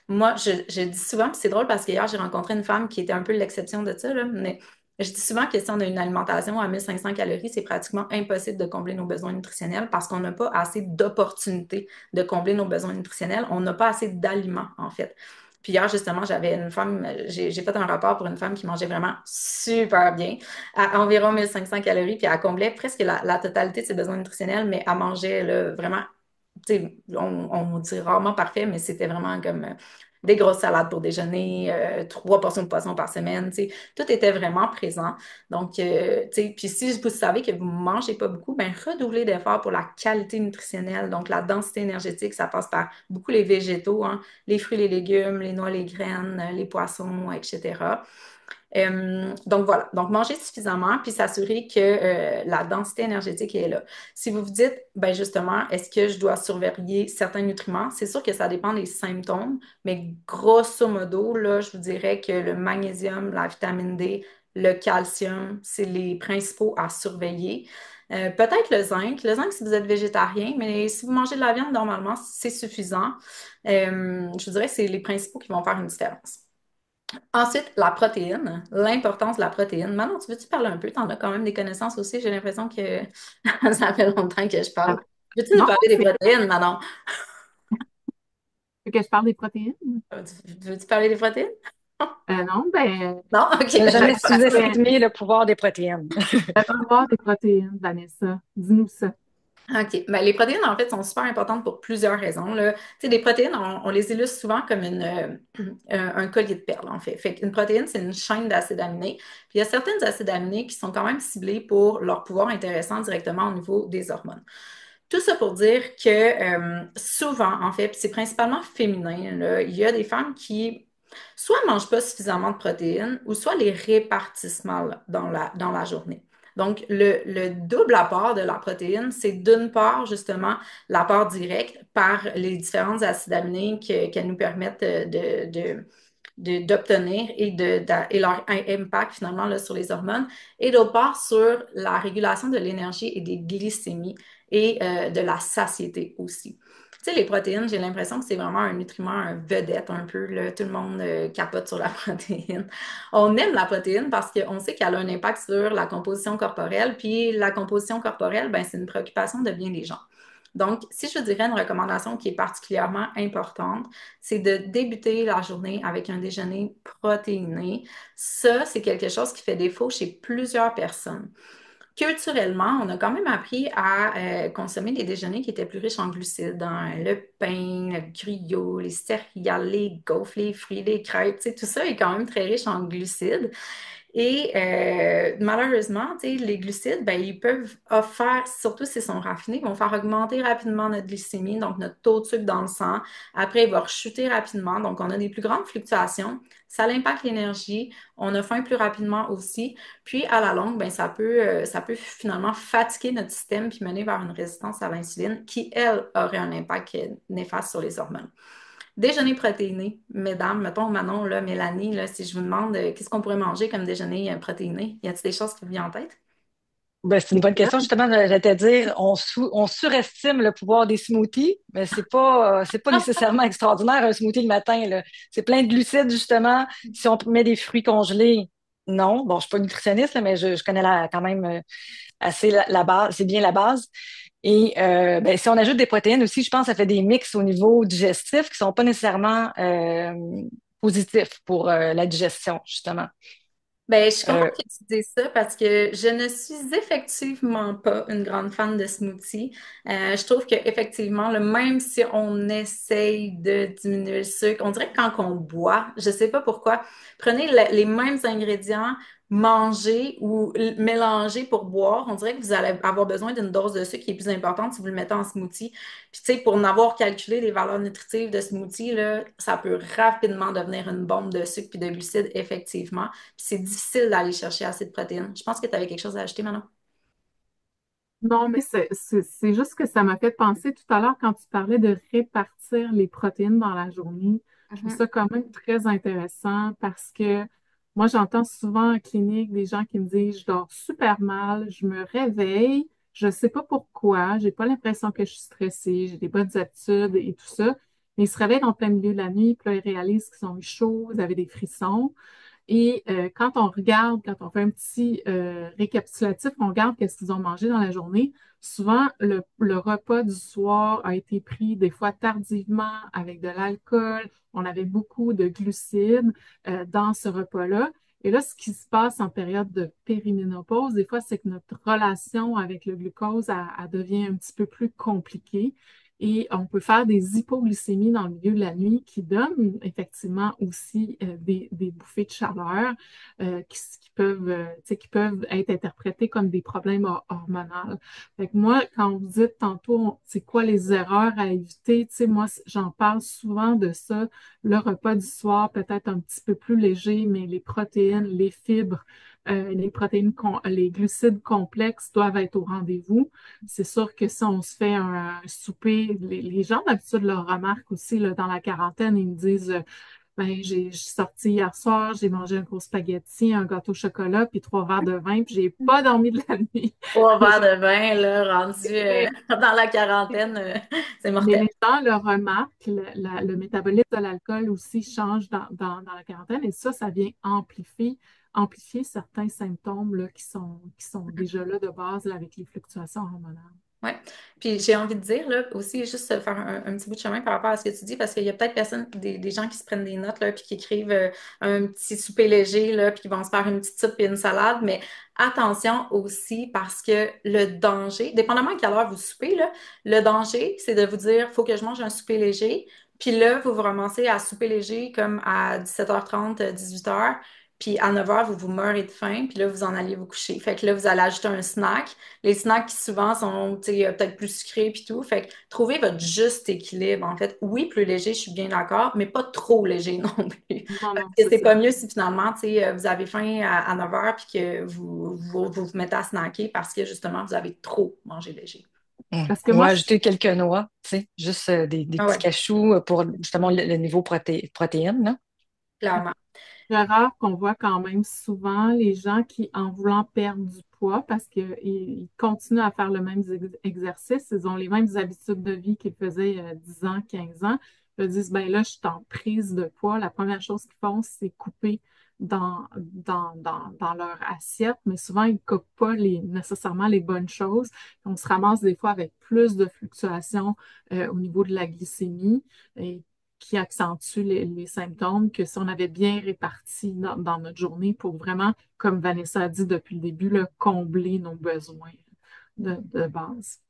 Moi, je dis souvent, puis c'est drôle parce qu'hier, j'ai rencontré une femme qui était un peu l'exception de ça, là, mais je dis souvent que si on a une alimentation à 1500 calories, c'est pratiquement impossible de combler nos besoins nutritionnels parce qu'on n'a pas assez d'opportunités de combler nos besoins nutritionnels. On n'a pas assez d'aliments, en fait. Puis hier, justement, j'avais une femme, j'ai fait un rapport pour une femme qui mangeait vraiment super bien, à environ 1500 calories, puis elle comblait presque la totalité de ses besoins nutritionnels, mais elle mangeait là, vraiment, tu sais, on dit rarement parfait, mais c'était vraiment comme des grosses salades pour déjeuner, 3 portions de poisson par semaine, tu sais, tout était vraiment présent. Donc, tu sais, puis si vous savez que vous ne mangez pas beaucoup, ben redoublez d'efforts pour la qualité nutritionnelle. Donc, la densité énergétique, ça passe par beaucoup les végétaux, hein, les fruits, les légumes, les noix, les graines, les poissons, etc. Donc voilà, donc manger suffisamment puis s'assurer que la densité énergétique est là. Si vous vous dites, ben justement, est-ce que je dois surveiller certains nutriments? C'est sûr que ça dépend des symptômes, mais grosso modo, là, je vous dirais que le magnésium, la vitamine D, le calcium, c'est les principaux à surveiller. Peut-être le zinc si vous êtes végétarien, mais si vous mangez de la viande, normalement, c'est suffisant. Je vous dirais que c'est les principaux qui vont faire une différence. Ensuite, la protéine, l'importance de la protéine. Manon, tu veux-tu parler un peu? Tu en as quand même des connaissances aussi. J'ai l'impression que ça fait longtemps que je Ah, parle. Veux-tu nous non, parler des c'est protéines, Manon? que je parle des protéines. Veux-tu parler des protéines? Non, ben, Non? OK. Ne jamais parce que sous-estimer le pouvoir des protéines. avoir des protéines, Vanessa, dis-nous ça. OK. Ben, les protéines, en fait, sont super importantes pour plusieurs raisons, là. Tu sais, des protéines, on les illustre souvent comme un collier de perles, en fait. Fait qu'une protéine, c'est une chaîne d'acides aminés. Puis il y a certaines acides aminés qui sont quand même ciblés pour leur pouvoir intéressant directement au niveau des hormones. Tout ça pour dire que souvent, en fait, puis c'est principalement féminin, là, il y a des femmes qui soit ne mangent pas suffisamment de protéines ou soit les répartissent mal dans la journée. Donc, le double apport de la protéine, c'est d'une part, justement, l'apport direct par les différents acides aminés qu'elles nous permettent d'obtenir et leur impact finalement là, sur les hormones, et d'autre part sur la régulation de l'énergie et des glycémies et de la satiété aussi. Tu sais, les protéines, j'ai l'impression que c'est vraiment un nutriment un vedette un peu, là. Tout le monde capote sur la protéine. On aime la protéine parce qu'on sait qu'elle a un impact sur la composition corporelle, puis la composition corporelle, ben, c'est une préoccupation de bien des gens. Donc, si je dirais une recommandation qui est particulièrement importante, c'est de débuter la journée avec un déjeuner protéiné. Ça, c'est quelque chose qui fait défaut chez plusieurs personnes. Culturellement, on a quand même appris à consommer des déjeuners qui étaient plus riches en glucides, hein. Le pain, le griot, les céréales, les gaufres, les fruits, les crêpes, tu sais, tout ça est quand même très riche en glucides. Et malheureusement, tu sais, les glucides, ben, ils peuvent faire, surtout s'ils sont raffinés, vont faire augmenter rapidement notre glycémie, donc notre taux de sucre dans le sang. Après, il va rechuter rapidement, donc on a des plus grandes fluctuations. Ça impacte l'énergie, on a faim plus rapidement aussi. Puis à la longue, ben, ça peut finalement fatiguer notre système puis mener vers une résistance à l'insuline qui, elle, aurait un impact néfaste sur les hormones. Déjeuner protéiné, mesdames, mettons Manon, là, Mélanie, là, si je vous demande qu'est-ce qu'on pourrait manger comme déjeuner protéiné, y a-t-il des choses qui vous viennent en tête? Ben, c'est une bonne question. Justement, j'allais te dire, on surestime le pouvoir des smoothies, mais c'est pas nécessairement extraordinaire un smoothie le matin, là. C'est plein de glucides, justement. Si on met des fruits congelés, non. Bon, je suis pas nutritionniste, là, mais je connais quand même assez la base. C'est bien la base. Et ben, si on ajoute des protéines aussi, je pense que ça fait des mix au niveau digestif qui sont pas nécessairement positifs pour la digestion, justement. Ben, je suis contente Euh, que tu dises ça parce que je ne suis effectivement pas une grande fan de smoothies. Je trouve qu'effectivement, même si on essaye de diminuer le sucre, on dirait que quand on boit, je sais pas pourquoi, prenez les mêmes ingrédients, mangez ou mélangez pour boire, on dirait que vous allez avoir besoin d'une dose de sucre qui est plus importante si vous le mettez en smoothie. Puis, tu sais, pour en avoir calculé les valeurs nutritives de smoothie, là, ça peut rapidement devenir une bombe de sucre puis de glucides, effectivement. Puis c'est difficile d'aller chercher assez de protéines. Je pense que tu avais quelque chose à ajouter maintenant. Non, mais c'est juste que ça m'a fait penser tout à l'heure quand tu parlais de répartir les protéines dans la journée. Je trouve Mhm. ça quand même très intéressant parce que moi, j'entends souvent en clinique des gens qui me disent, je dors super mal, je me réveille, je sais pas pourquoi, j'ai pas l'impression que je suis stressée, j'ai des bonnes habitudes et tout ça. Mais ils se réveillent en plein milieu de la nuit, puis là, ils réalisent qu'ils ont eu chaud, ils avaient des frissons. Et quand on regarde, quand on fait un petit récapitulatif, on regarde qu'est-ce qu'ils ont mangé dans la journée. Souvent, le repas du soir a été pris des fois tardivement avec de l'alcool. On avait beaucoup de glucides dans ce repas-là. Et là, ce qui se passe en période de périménopause, des fois, c'est que notre relation avec le glucose, elle devient un petit peu plus compliquée. Et on peut faire des hypoglycémies dans le milieu de la nuit qui donnent effectivement aussi des bouffées de chaleur qui peuvent, tu sais, qui peuvent être interprétées comme des problèmes hormonaux. Fait que moi, quand vous dites tantôt, c'est quoi les erreurs à éviter, tu sais, moi, j'en parle souvent de ça. Le repas du soir, peut-être un petit peu plus léger, mais les protéines, les fibres, les protéines, les glucides complexes doivent être au rendez-vous. C'est sûr que si on se fait un souper, les gens d'habitude le remarquent aussi là, dans la quarantaine, ils me disent ben, je suis sortie hier soir, j'ai mangé un gros spaghetti, un gâteau au chocolat, puis 3 verres de vin, puis j'ai pas dormi de la nuit. 3 verres de vin, là, rendu Mais, dans la quarantaine, c'est mais mortel. les gens le remarquent, le métabolisme de l'alcool aussi change dans la quarantaine, et ça vient amplifier certains symptômes là, qui sont déjà là de base là, avec les fluctuations hormonales. Ouais. Puis j'ai envie de dire, là, aussi, juste faire un petit bout de chemin par rapport à ce que tu dis, parce qu'il y a peut-être des gens qui se prennent des notes, là, puis qui écrivent un petit souper léger, là, puis qui vont se faire une petite soupe et une salade, mais attention aussi, parce que le danger, dépendamment à quelle heure vous soupez, là, le danger, c'est de vous dire, faut que je mange un souper léger, puis là, vous vous ramassez à souper léger comme à 17h30, 18h, puis à 9h, vous vous meurez de faim, puis là, vous en allez vous coucher. Fait que là, vous allez ajouter un snack. Les snacks qui souvent sont peut-être plus sucrés puis tout. Fait que trouvez votre juste équilibre. En fait, oui, plus léger, je suis bien d'accord, mais pas trop léger non plus. Non, Parce non, que c'est c'est ça. pas mieux si finalement, vous avez faim à 9 heures puis que vous mettez à snacker parce que justement, vous avez trop mangé léger. Parce que Ou moi, ajouter quelques noix, tu sais, juste des Ah petits ouais, cachous pour justement le niveau protéines, là. clairement. c'est rare qu'on voit quand même souvent les gens qui, en voulant perdre du poids, parce qu'ils ils continuent à faire le même exercice, ils ont les mêmes habitudes de vie qu'ils faisaient il y a 10 ans, 15 ans, ils disent, ben là, je suis en prise de poids. La première chose qu'ils font, c'est couper dans leur assiette, mais souvent, ils ne coupent pas nécessairement les bonnes choses. On se ramasse des fois avec plus de fluctuations au niveau de la glycémie. Et qui accentue les symptômes que si on avait bien réparti dans notre journée pour vraiment, comme Vanessa a dit depuis le début, là, combler nos besoins de base.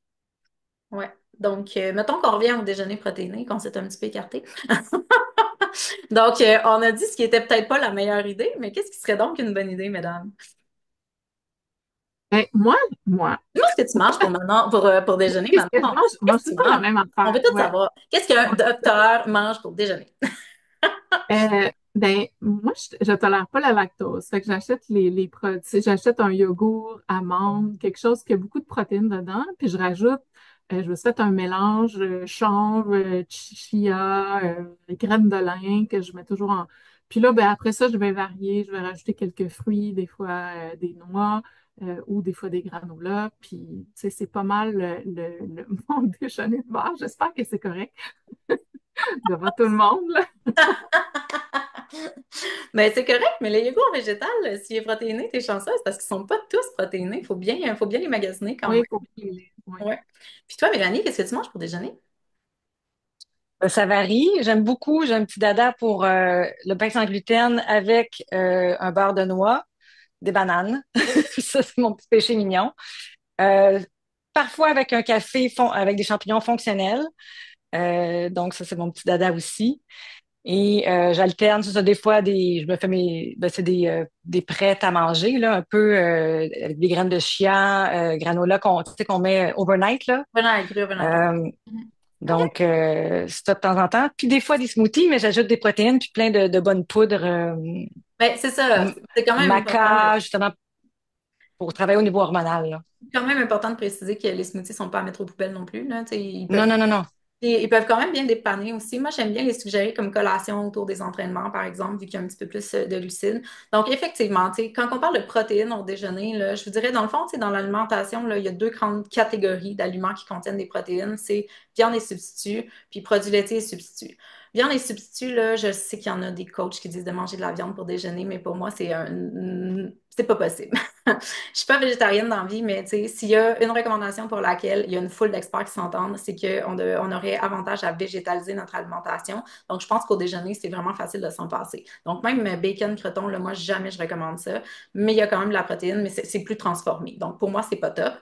Ouais. Donc, mettons qu'on revient au déjeuner protéiné, qu'on s'est un petit peu écarté. Donc, on a dit ce qui était peut-être pas la meilleure idée, mais qu'est-ce qui serait donc une bonne idée, mesdames? Ben, moi, Dis-moi ce que tu manges pour maintenant, pour déjeuner qu'est-ce que je maintenant. mange? Je Qu'est-ce mange que tout le tu temps la manges? même On veut affaire. tout Ouais. savoir. Qu'est-ce qu'un docteur mange pour déjeuner? Ben, moi, je tolère pas la lactose. Fait que j'achète les produits. J'achète un yogourt, amande, quelque chose qui a beaucoup de protéines dedans. Puis je rajoute, je me suis fait un mélange chanvre, chia, graines de lin que je mets toujours en. Puis là, ben, après ça, je vais varier. Je vais rajouter quelques fruits, des fois des noix ou des fois des granolas. Puis, tu sais, c'est pas mal mon déjeuner de base. J'espère que c'est correct devant tout le monde, là. Ben, c'est correct, mais le yogourt végétal, s'il est protéiné, t'es chanceuse parce qu'ils sont pas tous protéinés. Faut bien les magasiner quand Oui, même. il faut bien les. Ouais. Ouais. Puis toi, Mélanie, qu'est-ce que tu manges pour déjeuner? Ça varie. J'aime beaucoup. J'ai un petit dada pour le pain sans gluten avec un beurre de noix, des bananes. Ça, c'est mon petit péché mignon. Euh, Parfois avec un café avec des champignons fonctionnels. Donc, ça, c'est mon petit dada aussi. Et j'alterne, c'est ça, des fois, je me fais c'est des prêts à manger, là, un peu avec des graines de chia, granola tu sais, qu'on met overnight, là. Voilà, cru, voilà. Euh, Mhm. OK. donc, c'est ça de temps en temps. Puis des fois, des smoothies, mais j'ajoute des protéines puis plein de bonnes poudres. Ben, c'est ça. M- C'est quand même important Maca, justement, pour travailler au niveau hormonal, là. quand même important de préciser que les smoothies sont pas à mettre aux poubelles non plus, là. Tu sais, Non, non, non, non. ils peuvent quand même bien dépanner aussi. Moi, j'aime bien les suggérer comme collation autour des entraînements, par exemple, vu qu'il y a un petit peu plus de glucides. Donc, effectivement, tu sais, quand on parle de protéines au déjeuner, là, je vous dirais, dans le fond, tu sais, dans l'alimentation, là, il y a deux grandes catégories d'aliments qui contiennent des protéines. C'est viande et substituts, puis produits laitiers et substituts. Viande et substituts, là, je sais qu'il y en a des coachs qui disent de manger de la viande pour déjeuner, mais pour moi, c'est pas possible. Je suis pas végétarienne dans la vie, mais tu sais, s'il y a une recommandation pour laquelle il y a une foule d'experts qui s'entendent, c'est on aurait avantage à végétaliser notre alimentation. Donc, je pense qu'au déjeuner, c'est vraiment facile de s'en passer. Donc, même bacon, croton, là, moi, jamais je recommande ça. Mais il y a quand même de la protéine, mais c'est plus transformé. Donc, pour moi, c'est pas top.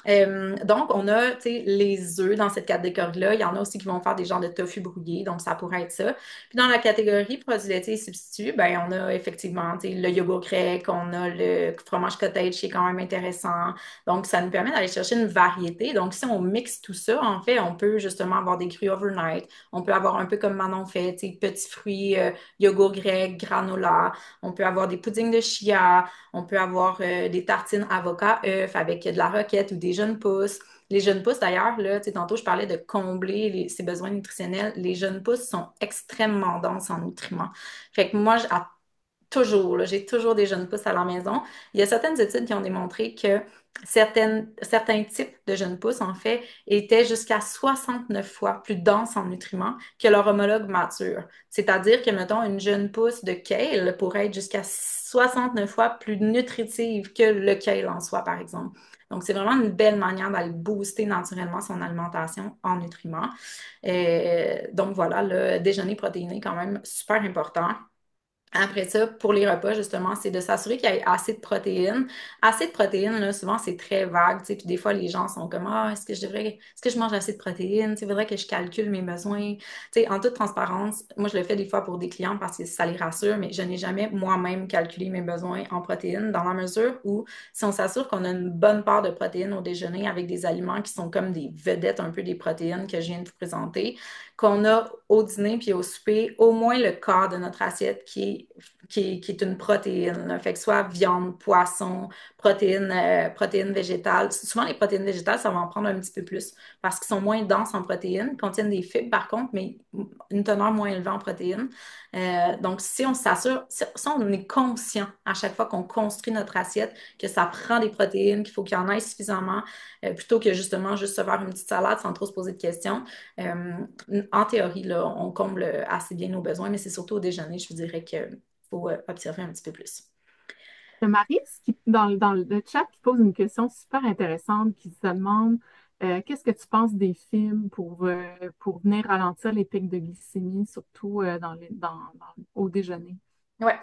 Donc, on a, tu sais, les œufs dans cette catégorie-là. Il y en a aussi qui vont faire des genres de tofu brouillé, donc ça pourrait être ça. Puis dans la catégorie produits laitiers et substituts, ben on a effectivement, tu sais, le yogourt grec, on a le fromage cottage qui est quand même intéressant. Donc, ça nous permet d'aller chercher une variété. Donc, si on mixe tout ça, en fait, on peut justement avoir des crues overnight. On peut avoir un peu comme Manon fait, tu sais, petits fruits, yogourt grec, granola. On peut avoir des puddings de chia. On peut avoir des tartines avocat œuf avec de la roquette ou des jeunes pousses. Les jeunes pousses, d'ailleurs, là, tu sais, tantôt, je parlais de combler ses besoins nutritionnels. Les jeunes pousses sont extrêmement denses en nutriments. Fait que moi, toujours, là, j'ai toujours des jeunes pousses à la maison. Il y a certaines études qui ont démontré que certains types de jeunes pousses, en fait, étaient jusqu'à 69 fois plus denses en nutriments que leur homologue mature. C'est-à-dire que, mettons, une jeune pousse de kale pourrait être jusqu'à 69 fois plus nutritive que le kale en soi, par exemple. Donc, c'est vraiment une belle manière d'aller booster naturellement son alimentation en nutriments. Donc, voilà, le déjeuner protéiné, quand même, super important. Après ça, pour les repas, justement, c'est de s'assurer qu'il y ait assez de protéines. Assez de protéines, là, souvent, c'est très vague, tu sais, puis des fois, les gens sont comme, ah, est-ce que je mange assez de protéines? Tu sais, il faudrait que je calcule mes besoins. Tu sais, en toute transparence, moi, je le fais des fois pour des clients parce que ça les rassure, mais je n'ai jamais moi-même calculé mes besoins en protéines dans la mesure où, si on s'assure qu'on a une bonne part de protéines au déjeuner avec des aliments qui sont comme des vedettes un peu des protéines que je viens de vous présenter, qu'on a au dîner puis au souper au moins le quart de notre assiette qui est une protéine, là. Fait que soit viande, poisson, protéines végétales. Souvent, les protéines végétales, ça va en prendre un petit peu plus parce qu'ils sont moins denses en protéines, contiennent des fibres par contre, mais une teneur moins élevée en protéines. Donc, si on s'assure, si on est conscient à chaque fois qu'on construit notre assiette, que ça prend des protéines, qu'il faut qu'il y en ait suffisamment, plutôt que justement juste se faire une petite salade sans trop se poser de questions. Euh, En théorie, là, on comble assez bien nos besoins, mais c'est surtout au déjeuner, je vous dirais qu'il faut observer un petit peu plus. Il y a Marie, dans le chat, qui pose une question super intéressante, qui se demande qu'est-ce que tu penses des films pour venir ralentir les pics de glycémie, surtout au déjeuner? Ouais.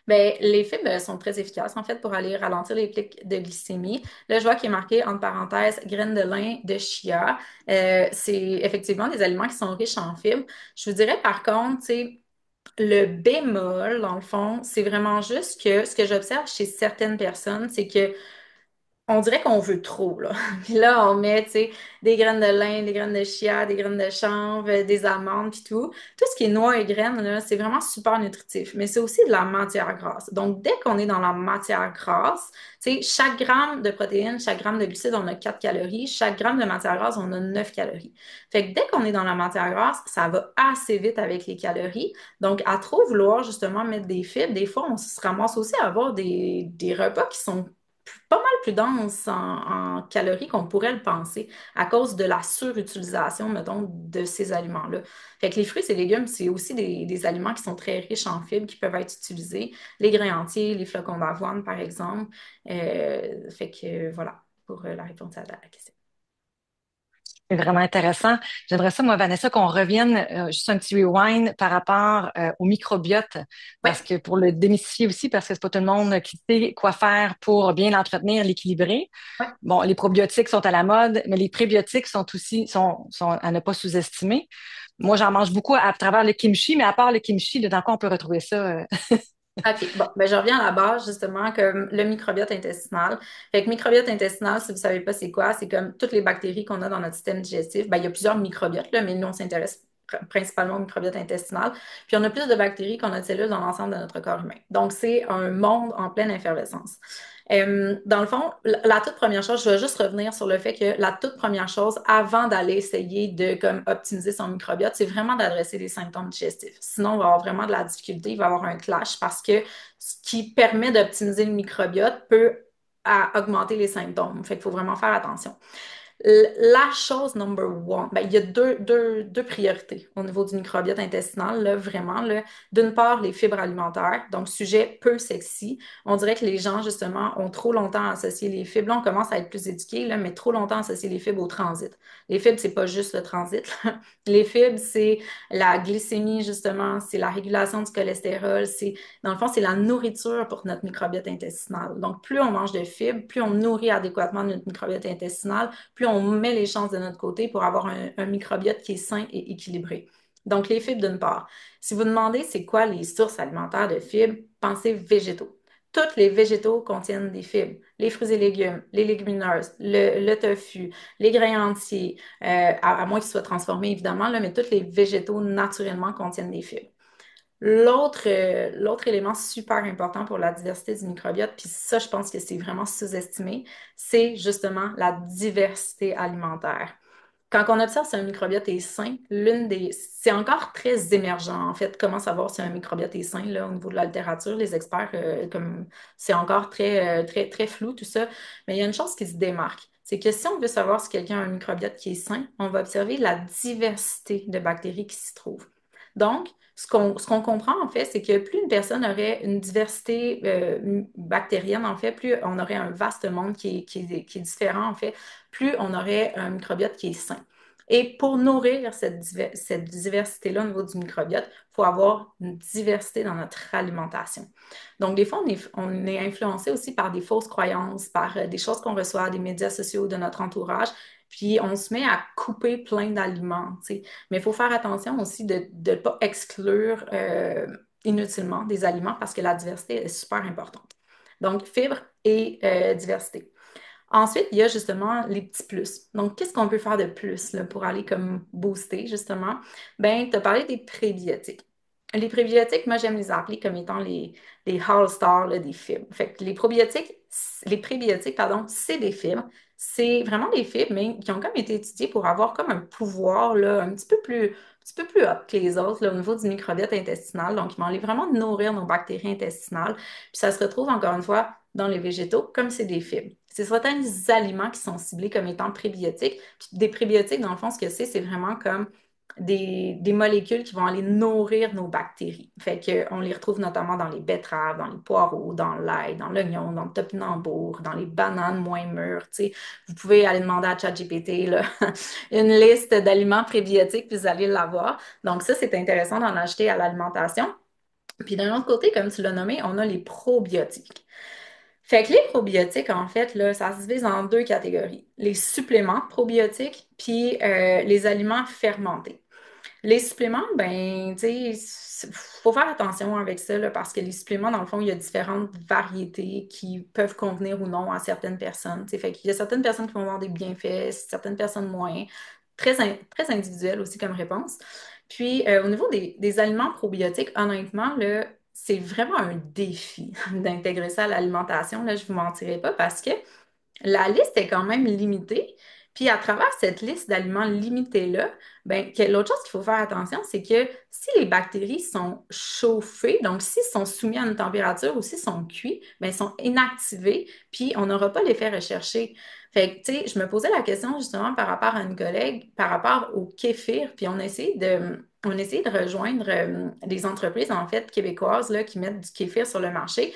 Ben, les fibres sont très efficaces, en fait, pour aller ralentir les pics de glycémie. Là, je vois qu'il est marqué, entre parenthèses, graines de lin de chia. C'est effectivement des aliments qui sont riches en fibres. Je vous dirais, par contre, tu sais, le bémol, dans le fond, c'est vraiment juste que ce que j'observe chez certaines personnes, c'est que on dirait qu'on veut trop, là. Puis là, on met, tu sais, des graines de lin, des graines de chia, des graines de chanvre, des amandes, puis tout. Tout ce qui est noix et graines, là, c'est vraiment super nutritif. Mais c'est aussi de la matière grasse. Donc, dès qu'on est dans la matière grasse, tu sais, chaque gramme de protéines, chaque gramme de glucides, on a 4 calories. Chaque gramme de matière grasse, on a 9 calories. Fait que dès qu'on est dans la matière grasse, ça va assez vite avec les calories. Donc, à trop vouloir, justement, mettre des fibres, des fois, on se ramasse aussi à avoir des repas qui sont pas mal plus dense en calories qu'on pourrait le penser à cause de la surutilisation, mettons, de ces aliments-là. Fait que les fruits et légumes, c'est aussi des aliments qui sont très riches en fibres qui peuvent être utilisés. Les grains entiers, les flocons d'avoine, par exemple. Fait que voilà, pour la réponse à la question. C'est vraiment intéressant. J'aimerais ça, moi, Vanessa, qu'on revienne juste un petit rewind par rapport au microbiote, Oui, parce que pour le démystifier aussi, parce que c'est pas tout le monde qui sait quoi faire pour bien l'entretenir, l'équilibrer. oui. Bon, les probiotiques sont à la mode, mais les prébiotiques sont à ne pas sous-estimer. Moi, j'en mange beaucoup à travers le kimchi, mais à part le kimchi, dans quoi on peut retrouver ça? OK, bon, ben je reviens à la base, justement, comme le microbiote intestinal. Fait que microbiote intestinal, si vous savez pas c'est quoi, c'est comme toutes les bactéries qu'on a dans notre système digestif. Ben, il y a plusieurs microbiotes, là, mais nous, on s'intéresse principalement au microbiote intestinal. Puis on a plus de bactéries qu'on a de cellules dans l'ensemble de notre corps humain. Donc, c'est un monde en pleine effervescence. Dans le fond, la toute première chose, je vais juste revenir sur le fait que la toute première chose, avant d'aller essayer de comme optimiser son microbiote, c'est vraiment d'adresser les symptômes digestifs. Sinon, on va avoir vraiment de la difficulté, il va y avoir un clash parce que ce qui permet d'optimiser le microbiote peut augmenter les symptômes. Fait qu'il faut vraiment faire attention. La chose number one, ben, il y a deux priorités au niveau du microbiote intestinal, là, vraiment, là. D'une part, les fibres alimentaires, donc sujet peu sexy. On dirait que les gens, justement, ont trop longtemps associé les fibres. Là, on commence à être plus éduqués, là, mais trop longtemps associé les fibres au transit. Les fibres, c'est pas juste le transit, là. Les fibres, c'est la glycémie, justement, c'est la régulation du cholestérol, dans le fond, c'est la nourriture pour notre microbiote intestinal. Donc, plus on mange de fibres, plus on nourrit adéquatement notre microbiote intestinal, plus on met les chances de notre côté pour avoir un microbiote qui est sain et équilibré. Donc, les fibres d'une part. Si vous demandez c'est quoi les sources alimentaires de fibres, pensez végétaux. Tous les végétaux contiennent des fibres. Les fruits et légumes, les légumineuses, le tofu, les grains entiers, à moins qu'ils soient transformés évidemment, là, mais tous les végétaux naturellement contiennent des fibres. L'autre élément super important pour la diversité du microbiote, puis ça, je pense que c'est vraiment sous-estimé, c'est justement la diversité alimentaire. Quand on observe si un microbiote est sain, c'est encore très émergent, en fait, comment savoir si un microbiote est sain, là, au niveau de la littérature, les experts, comme, c'est encore très flou, tout ça. Mais il y a une chose qui se démarque. C'est que si on veut savoir si quelqu'un a un microbiote qui est sain, on va observer la diversité de bactéries qui s'y trouvent. Donc, ce qu'on comprend, en fait, c'est que plus une personne aurait une diversité bactérienne, en fait, plus on aurait un vaste monde qui est différent, en fait, plus on aurait un microbiote qui est sain. Et pour nourrir cette diversité-là au niveau du microbiote, il faut avoir une diversité dans notre alimentation. Donc, des fois, on est influencé aussi par des fausses croyances, par des choses qu'on reçoit des médias sociaux, de notre entourage, puis on se met à couper plein d'aliments, tu sais. Mais il faut faire attention aussi de ne pas exclure inutilement des aliments parce que la diversité est super importante. Donc, fibres et diversité. Ensuite, il y a justement les petits plus. Donc, qu'est-ce qu'on peut faire de plus là, pour aller comme booster, justement? Ben, tu as parlé des prébiotiques. Les prébiotiques, moi, j'aime les appeler comme étant les all-stars là, des fibres. Fait que les prébiotiques, pardon, c'est des fibres. C'est vraiment des fibres, mais qui ont comme été étudiées pour avoir comme un pouvoir là, un petit peu plus up que les autres là, au niveau du microbiote intestinal. Donc, ils vont aller vraiment nourrir nos bactéries intestinales. Puis ça se retrouve encore une fois dans les végétaux, comme c'est des fibres. C'est certains aliments qui sont ciblés comme étant prébiotiques. Puis des prébiotiques, dans le fond, ce que c'est vraiment comme des molécules qui vont aller nourrir nos bactéries. Fait que, on les retrouve notamment dans les betteraves, dans les poireaux, dans l'ail, dans l'oignon, dans le topinambour, dans les bananes moins mûres. Tu sais. Vous pouvez aller demander à ChatGPT là, une liste d'aliments prébiotiques, puis vous allez l'avoir. Donc ça, c'est intéressant d'en acheter à l'alimentation. Puis d'un autre côté, comme tu l'as nommé, on a les probiotiques. Fait que les probiotiques, en fait, là, ça se divise en deux catégories. Les suppléments probiotiques, puis les aliments fermentés. Les suppléments, ben, tu sais, faut faire attention avec ça, là, parce que les suppléments, dans le fond, il y a différentes variétés qui peuvent convenir ou non à certaines personnes. Tu sais. Fait qu'il y a certaines personnes qui vont avoir des bienfaits, certaines personnes moins. Très individuel aussi comme réponse. Puis, au niveau des aliments probiotiques, honnêtement, là, c'est vraiment un défi d'intégrer ça à l'alimentation. Là, je ne vous mentirai pas parce que la liste est quand même limitée. Puis à travers cette liste d'aliments limités-là, ben, l'autre chose qu'il faut faire attention, c'est que si les bactéries sont chauffées, donc s'ils sont soumis à une température ou s'ils sont cuits, ben, ils sont inactivés, puis on n'aura pas l'effet recherché. Fait que, tu sais, je me posais la question justement par rapport à une collègue, par rapport au kéfir, puis on a essayé de rejoindre des entreprises, en fait, québécoises, là, qui mettent du kéfir sur le marché.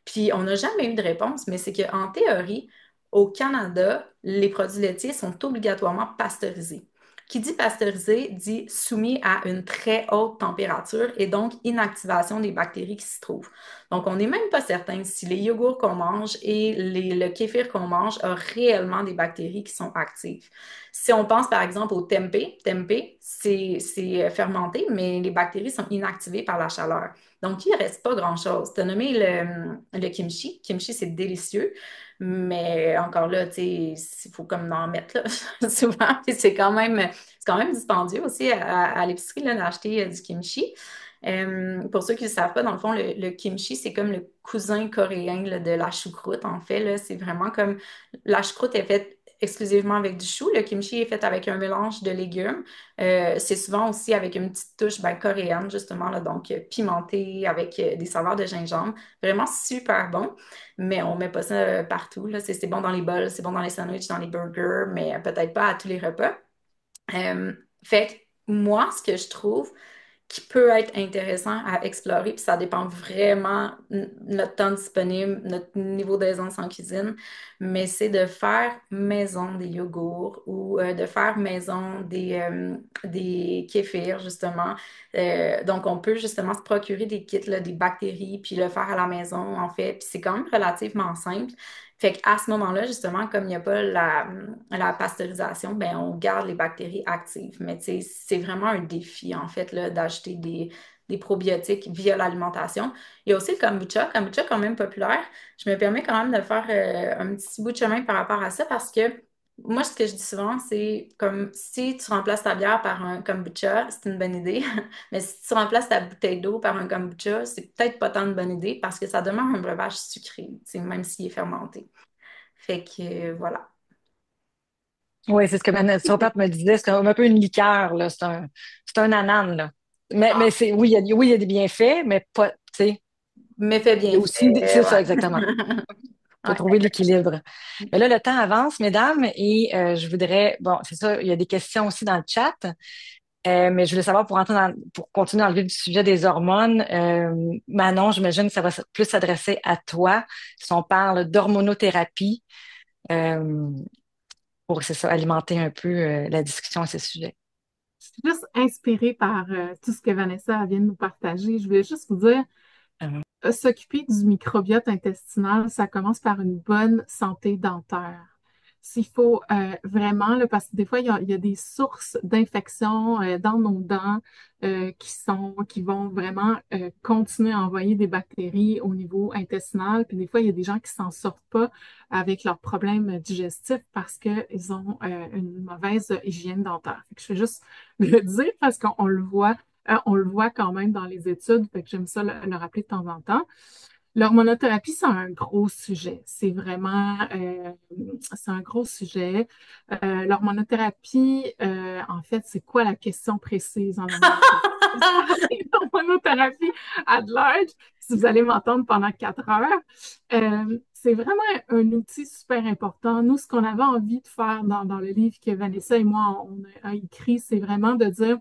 Puis on n'a jamais eu de réponse, mais c'est qu'en théorie, au Canada, les produits laitiers sont obligatoirement pasteurisés. Qui dit pasteurisé dit soumis à une très haute température et donc inactivation des bactéries qui s'y trouvent. Donc, on n'est même pas certain si les yogourts qu'on mange et le kéfir qu'on mange ont réellement des bactéries qui sont actives. Si on pense par exemple au tempeh, c'est fermenté, mais les bactéries sont inactivées par la chaleur. Donc, il ne reste pas grand-chose. Tu as nommé le kimchi. Kimchi, c'est délicieux. Mais encore là, tu sais, il faut comme en mettre là, souvent. Puis c'est quand même dispendieux aussi à l'épicerie là, d'acheter du kimchi. Pour ceux qui ne le savent pas, dans le fond, le kimchi, c'est comme le cousin coréen là, de la choucroute, en fait. Là, c'est vraiment comme la choucroute est faite exclusivement avec du chou. Le kimchi est fait avec un mélange de légumes. C'est souvent aussi avec une petite touche ben, coréenne, justement, là, donc pimentée avec des saveurs de gingembre. Vraiment super bon, mais on met pas ça partout, là. C'est bon dans les bols, c'est bon dans les sandwichs, dans les burgers, mais peut-être pas à tous les repas. Euh, fait que moi, ce que je trouve, qui peut être intéressant à explorer, puis ça dépend vraiment notre temps disponible, notre niveau d'aisance en cuisine, mais c'est de faire maison des yogourts ou de faire maison des kéfirs, justement. Donc, on peut justement se procurer des kits, là, des bactéries, puis le faire à la maison, en fait, puis c'est quand même relativement simple. Fait qu'à ce moment-là, justement, comme il n'y a pas la pasteurisation, ben on garde les bactéries actives. Mais tu sais, c'est vraiment un défi, en fait, là, d'acheter des probiotiques via l'alimentation. Il y a aussi le kombucha. Kombucha, quand même populaire. Je me permets quand même de faire un petit bout de chemin par rapport à ça parce que moi, ce que je dis souvent, c'est comme si tu remplaces ta bière par un kombucha, c'est une bonne idée. Mais si tu remplaces ta bouteille d'eau par un kombucha, c'est peut-être pas tant une bonne idée parce que ça demeure un breuvage sucré, tu sais, même s'il est fermenté. Fait que voilà. Oui, c'est ce que ma naturopathe me disait. C'est un peu une liqueur, là. C'est un anane, là. Mais Ah, c'est, oui, il y a des bienfaits, mais pas, tu sais, méfait il y a bien aussi, fait, c'est ça, ouais. exactement. Faut Ouais, trouver l'équilibre. Mais là, le temps avance, mesdames, et je voudrais, bon, c'est ça, il y a des questions aussi dans le chat, mais je voulais savoir pour continuer dans le vif du sujet des hormones, Manon, j'imagine que ça va plus s'adresser à toi si on parle d'hormonothérapie, euh, pour, c'est ça, alimenter un peu la discussion à ce sujet. Je suis juste inspirée par tout ce que Vanessa vient de nous partager. Je voulais juste vous dire, Euh, s'occuper du microbiote intestinal, ça commence par une bonne santé dentaire. S'il faut vraiment, là, parce que des fois, il y a des sources d'infection dans nos dents qui vont vraiment continuer à envoyer des bactéries au niveau intestinal. Puis des fois, il y a des gens qui s'en sortent pas avec leurs problèmes digestifs parce qu'ils ont une mauvaise hygiène dentaire. Fait que je fais juste le dire parce qu'on le voit. On le voit quand même dans les études, fait que j'aime ça le rappeler de temps en temps. L'hormonothérapie, c'est un gros sujet. C'est un gros sujet. L'hormonothérapie, en fait, c'est quoi la question précise en hormonothérapie? L'hormonothérapie à large, si vous allez m'entendre pendant 4 heures, c'est vraiment un outil super important. Nous, ce qu'on avait envie de faire dans le livre que Vanessa et moi, on a écrit, c'est vraiment de dire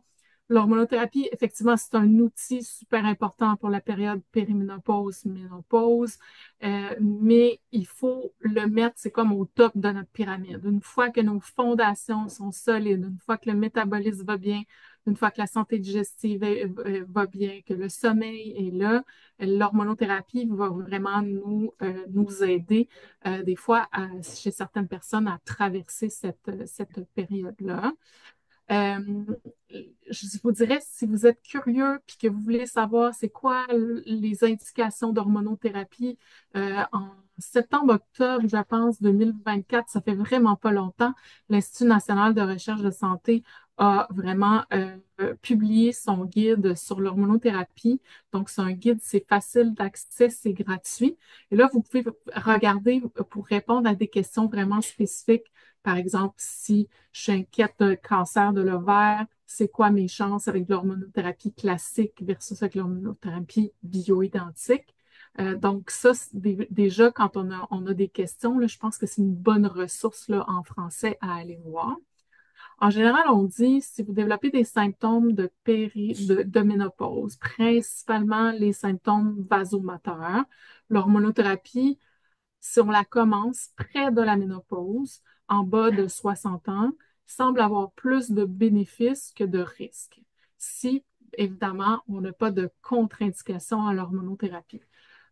l'hormonothérapie, effectivement, c'est un outil super important pour la période périménopause, ménopause, mais il faut le mettre, c'est comme au top de notre pyramide. Une fois que nos fondations sont solides, une fois que le métabolisme va bien, une fois que la santé digestive va bien, que le sommeil est là, l'hormonothérapie va vraiment nous aider, des fois, chez certaines personnes, à traverser cette période-là. Euh, je vous dirais, si vous êtes curieux puis que vous voulez savoir c'est quoi les indications d'hormonothérapie en septembre-octobre, je pense, 2024, ça fait vraiment pas longtemps, l'Institut national de recherche de santé a vraiment publié son guide sur l'hormonothérapie. Donc, c'est un guide, c'est facile d'accès, c'est gratuit. Et là, vous pouvez regarder pour répondre à des questions vraiment spécifiques. Par exemple, si je suis inquiète d'un cancer de l'ovaire. C'est quoi mes chances avec l'hormonothérapie classique versus avec l'hormonothérapie bioidentique? Donc, ça, déjà, quand on a des questions, là, je pense que c'est une bonne ressource là, en français à aller voir. En général, on dit si vous développez des symptômes de ménopause, principalement les symptômes vasomoteurs, l'hormonothérapie si on la commence près de la ménopause, en bas de 60 ans, semble avoir plus de bénéfices que de risques. Si, évidemment, on n'a pas de contre-indication à l'hormonothérapie.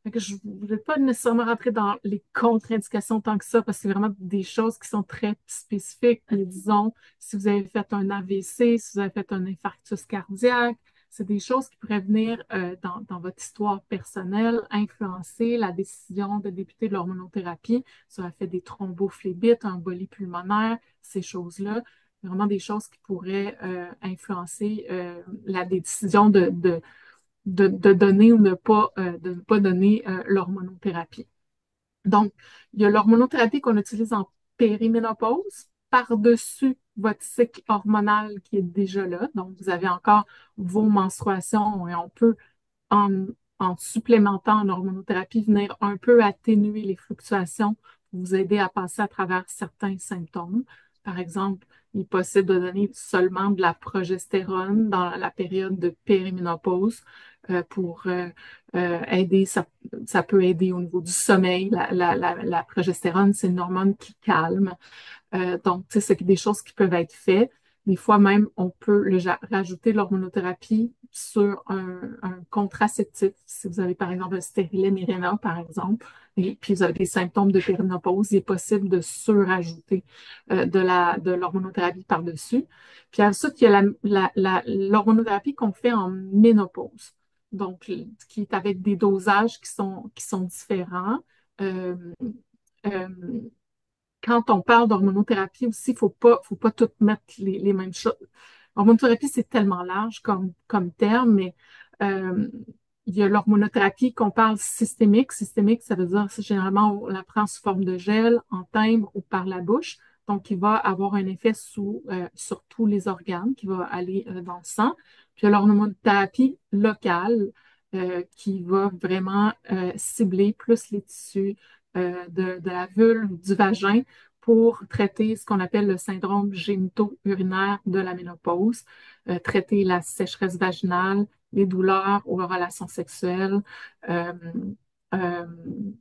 Fait que je ne vais pas nécessairement rentrer dans les contre-indications tant que ça, parce que c'est vraiment des choses qui sont très spécifiques. Mais disons, si vous avez fait un AVC, si vous avez fait un infarctus cardiaque, c'est des choses qui pourraient venir dans votre histoire personnelle, influencer la décision de débuter de l'hormonothérapie. Ça a fait des thrombophlébites, un embolie pulmonaire, ces choses-là. Vraiment des choses qui pourraient influencer la décision de donner ou de ne pas donner l'hormonothérapie. Donc, il y a l'hormonothérapie qu'on utilise en périménopause par-dessus votre cycle hormonal qui est déjà là. Donc, vous avez encore vos menstruations et on peut, en, en supplémentant en hormonothérapie, venir un peu atténuer les fluctuations pour vous aider à passer à travers certains symptômes. Par exemple, il est possible de donner seulement de la progestérone dans la période de périménopause pour aider, ça peut aider au niveau du sommeil. La progestérone, c'est une hormone qui calme. Donc, tu sais, c'est des choses qui peuvent être faites. Des fois même, on peut rajouter l'hormonothérapie sur un contraceptif. Si vous avez, par exemple, un stérilet Mirena, par exemple, et puis vous avez des symptômes de périnopause, il est possible de surajouter de l'hormonothérapie par-dessus. Puis ensuite, il y a l'hormonothérapie qu'on fait en ménopause. Donc, qui est avec des dosages qui sont différents. Euh, euh, Quand on parle d'hormonothérapie aussi, faut pas tout mettre les mêmes choses. Hormonothérapie, c'est tellement large comme terme, mais euh, il y a l'hormonothérapie qu'on parle systémique. Systémique, ça veut dire c'est généralement on la prend sous forme de gel, en timbre ou par la bouche. Donc, il va avoir un effet sur tous les organes qui va aller dans le sang. Puis, il y a l'hormonothérapie locale qui va vraiment cibler plus les tissus de la vulve, du vagin, pour traiter ce qu'on appelle le syndrome génito-urinaire de la ménopause, traiter la sécheresse vaginale, les douleurs aux relations sexuelles euh, euh,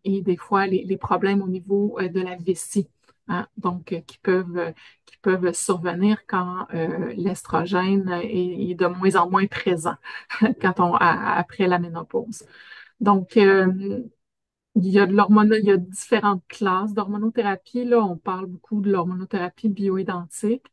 et des fois les problèmes au niveau de la vessie. Hein, donc, qui peuvent survenir quand l'estrogène est de moins en moins présent après la ménopause. Donc, il y a différentes classes d'hormonothérapie. Là, on parle beaucoup de l'hormonothérapie bioidentique.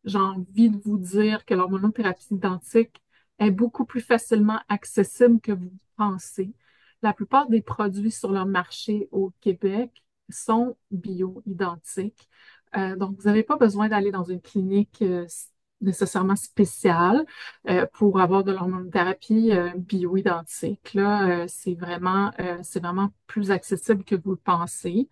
J'ai envie de vous dire que l'hormonothérapie identique est beaucoup plus facilement accessible que vous pensez. La plupart des produits sur le marché au Québec sont bio-identiques. Donc, vous n'avez pas besoin d'aller dans une clinique nécessairement spéciale pour avoir de l'hormonothérapie bio-identique. Là, c'est vraiment plus accessible que vous le pensez.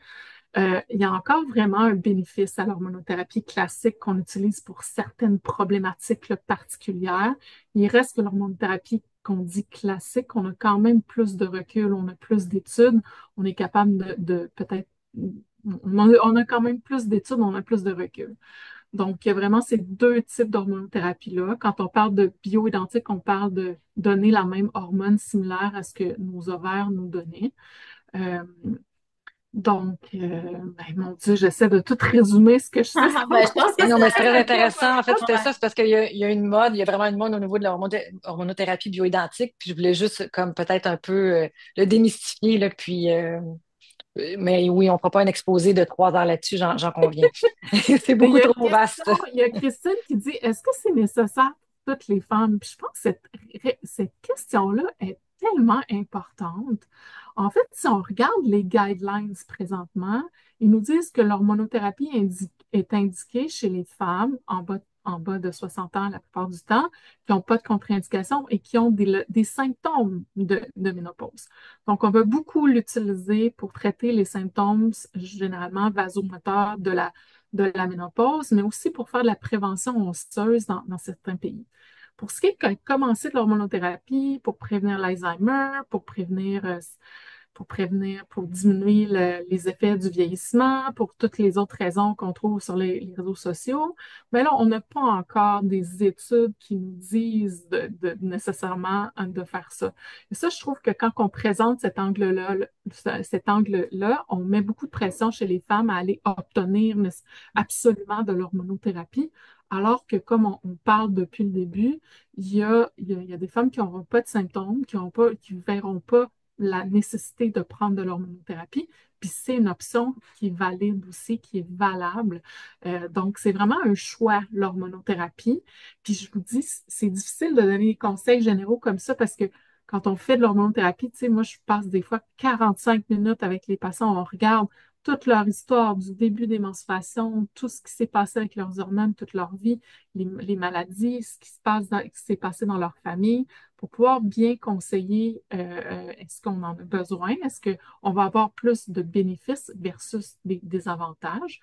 Il y a encore vraiment un bénéfice à l'hormonothérapie classique qu'on utilise pour certaines problématiques là, particulières. Il reste que l'hormonothérapie qu'on dit classique, on a quand même plus de recul, on a plus d'études, on est capable de peut-être, on a quand même plus d'études, on a plus de recul. Donc, il y a vraiment ces deux types d'hormonothérapie-là. Quand on parle de bioidentique, on parle de donner la même hormone similaire à ce que nos ovaires nous donnaient. Euh, donc, ben, mon Dieu, j'essaie de tout résumer ce que je sais. Ben, je pense que Non, mais c'est très c'est intéressant. En fait, c'était ouais. ça. C'est parce qu'il y a une mode, il y a vraiment une mode au niveau de l'hormonothérapie bioidentique. Puis je voulais juste, comme peut-être un peu le démystifier, là, puis, mais oui, on ne fera pas un exposé de 3 heures là-dessus, j'en conviens. C'est Mais beaucoup trop vaste. il y a Christine qui dit, est-ce que c'est nécessaire pour toutes les femmes? Puis je pense que cette question-là est tellement importante. En fait, si on regarde les guidelines présentement, ils nous disent que l'hormonothérapie est indiquée chez les femmes en bas de 60 ans la plupart du temps, qui n'ont pas de contre-indication et qui ont des symptômes de ménopause. Donc, on va beaucoup l'utiliser pour traiter les symptômes généralement vasomoteurs de la ménopause, mais aussi pour faire de la prévention osseuse dans certains pays. Pour ce qui est de commencer de l'hormonothérapie, pour prévenir l'Alzheimer, pour diminuer les effets du vieillissement, pour toutes les autres raisons qu'on trouve sur les réseaux sociaux. Mais là, on n'a pas encore des études qui nous disent nécessairement de faire ça. Et ça, je trouve que quand on présente cet angle-là, on met beaucoup de pression chez les femmes à aller obtenir absolument de l'hormonothérapie. Alors que, comme on parle depuis le début, il y a des femmes qui n'auront pas de symptômes, qui ne verront pas la nécessité de prendre de l'hormonothérapie. Puis c'est une option qui est valide aussi, qui est valable. Donc, c'est vraiment un choix, l'hormonothérapie. Puis je vous dis, c'est difficile de donner des conseils généraux comme ça parce que quand on fait de l'hormonothérapie, tu sais, moi, je passe des fois 45 minutes avec les patients, on regarde toute leur histoire, du début des menstruations, tout ce qui s'est passé avec leurs hormones, toute leur vie, les maladies, ce qui s'est passé dans leur famille, pour pouvoir bien conseiller est-ce qu'on en a besoin, est-ce qu'on va avoir plus de bénéfices versus des désavantages.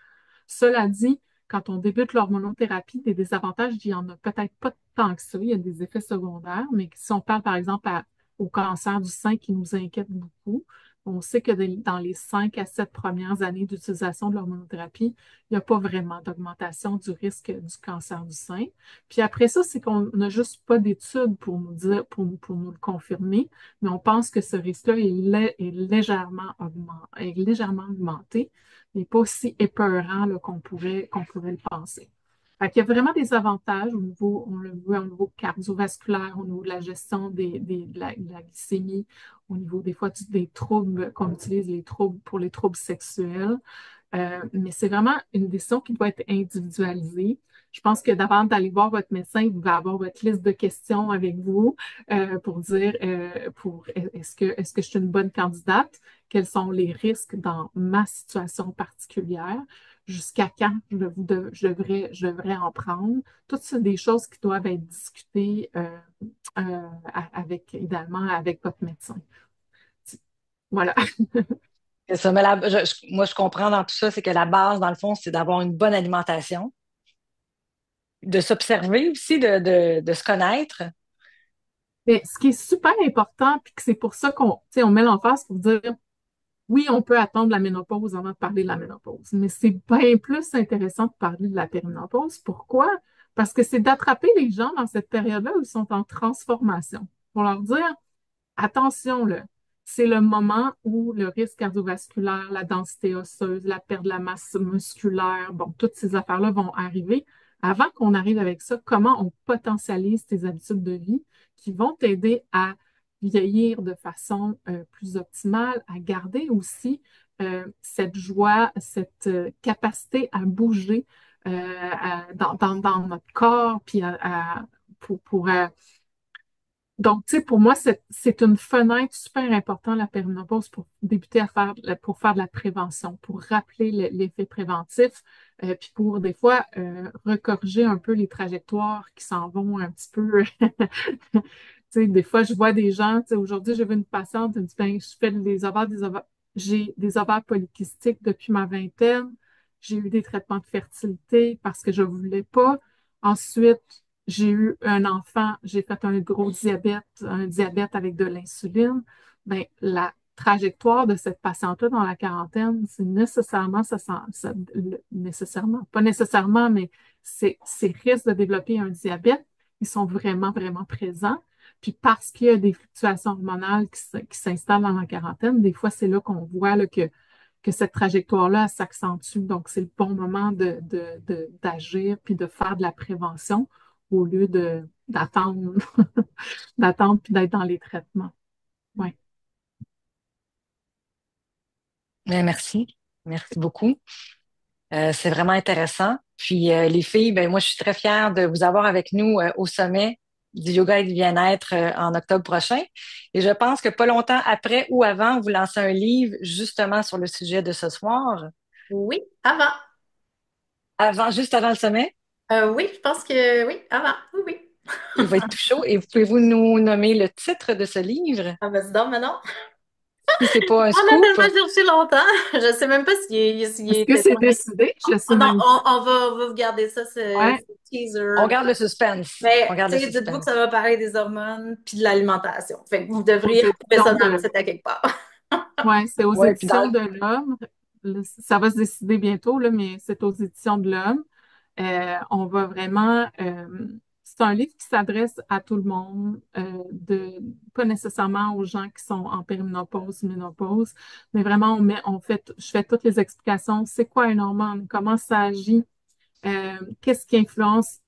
Cela dit, quand on débute l'hormonothérapie, des désavantages, il n'y en a peut-être pas tant que ça. Il y a des effets secondaires, mais si on parle par exemple au cancer du sein qui nous inquiète beaucoup, on sait que dans les 5 à 7 premières années d'utilisation de l'hormonothérapie, il n'y a pas vraiment d'augmentation du risque du cancer du sein. Puis après ça, c'est qu'on n'a juste pas d'études pour nous dire, pour nous le confirmer, mais on pense que ce risque-là est légèrement augmenté, mais pas aussi épeurant là, qu'on pourrait le penser. Fait qu'il y a vraiment des avantages au niveau, on le voit au niveau cardiovasculaire, au niveau de la gestion de la glycémie, au niveau des fois des troubles qu'on utilise, les troubles pour les troubles sexuels. Mais c'est vraiment une décision qui doit être individualisée. Je pense que d'avant d'aller voir votre médecin, vous va avoir votre liste de questions avec vous pour dire est-ce que je suis une bonne candidate? Quels sont les risques dans ma situation particulière? Jusqu'à quand je devrais en prendre? Toutes ces des choses qui doivent être discutées idéalement avec votre médecin. Voilà. C'est ça. Mais moi, je comprends dans tout ça, c'est que la base, dans le fond, c'est d'avoir une bonne alimentation, de s'observer aussi, de se connaître. Mais ce qui est super important, puis que c'est pour ça on met l'emphase pour dire oui, on peut attendre la ménopause avant de parler de la ménopause, mais c'est bien plus intéressant de parler de la périménopause. Pourquoi? Parce que c'est d'attraper les gens dans cette période-là où ils sont en transformation. Pour leur dire, attention, là, c'est le moment où le risque cardiovasculaire, la densité osseuse, la perte de la masse musculaire, bon, toutes ces affaires-là vont arriver. Avant qu'on arrive avec ça, comment on potentialise tes habitudes de vie qui vont t'aider à vieillir de façon plus optimale, à garder aussi cette joie, cette capacité à bouger dans notre corps, puis pour donc, tu sais, pour moi, c'est une fenêtre super importante, la périménopause, pour débuter pour faire de la prévention, pour rappeler l'effet préventif, puis pour des fois recorriger un peu les trajectoires qui s'en vont un petit peu. Tu sais, des fois, je vois des gens, tu sais, aujourd'hui, j'ai vu une patiente, elle me dit, ben, je fais des ovaires, j'ai des ovaires polykystiques depuis ma vingtaine, j'ai eu des traitements de fertilité parce que je voulais pas. Ensuite, j'ai eu un enfant, j'ai fait un diabète avec de l'insuline. Ben, la trajectoire de cette patiente-là dans la quarantaine, c'est nécessairement, nécessairement, pas nécessairement, mais ces risques de développer un diabète, ils sont vraiment, vraiment présents. Puis parce qu'il y a des fluctuations hormonales qui s'installent dans la quarantaine, des fois, c'est là qu'on voit là, que cette trajectoire-là elle s'accentue. Donc, c'est le bon moment d'agir puis de faire de la prévention au lieu d'attendre d'attendre puis d'être dans les traitements. Ouais. Bien, merci. Merci beaucoup. C'est vraiment intéressant. Puis les filles, ben moi, je suis très fière de vous avoir avec nous au sommet du yoga et du bien-être en octobre prochain. Et je pense que pas longtemps après ou avant, vous lancez un livre justement sur le sujet de ce soir, Oui, avant. juste avant le sommet. Oui, je pense que oui, avant. Oui, oui. Il va être tout chaud. Et pouvez-vous nous nommer le titre de ce livre? Ah, vas-y donc, maintenant. Si c'est pas un On a scoop, tellement cherché longtemps. Je sais même pas s'il Est-ce que était c'est loin. décidé? Je sais Oh non, même on va vous garder ça, pas. ce on teaser. garde le suspense. On Mais, garde tu le sais, dites-vous que suspense. ça va parler des hormones puis de l'alimentation. Fait que vous Aux devriez retrouver ça éditions dans le de site à quelque part. Ouais, c'est aux Ouais, puis dans éditions de l'Homme. Ça va se décider bientôt, là, mais c'est aux éditions de l'Homme. On va vraiment. C'est un livre qui s'adresse à tout le monde, pas nécessairement aux gens qui sont en périménopause, ménopause, mais vraiment je fais toutes les explications. C'est quoi une hormone? Comment ça agit? Qu'est-ce qui influence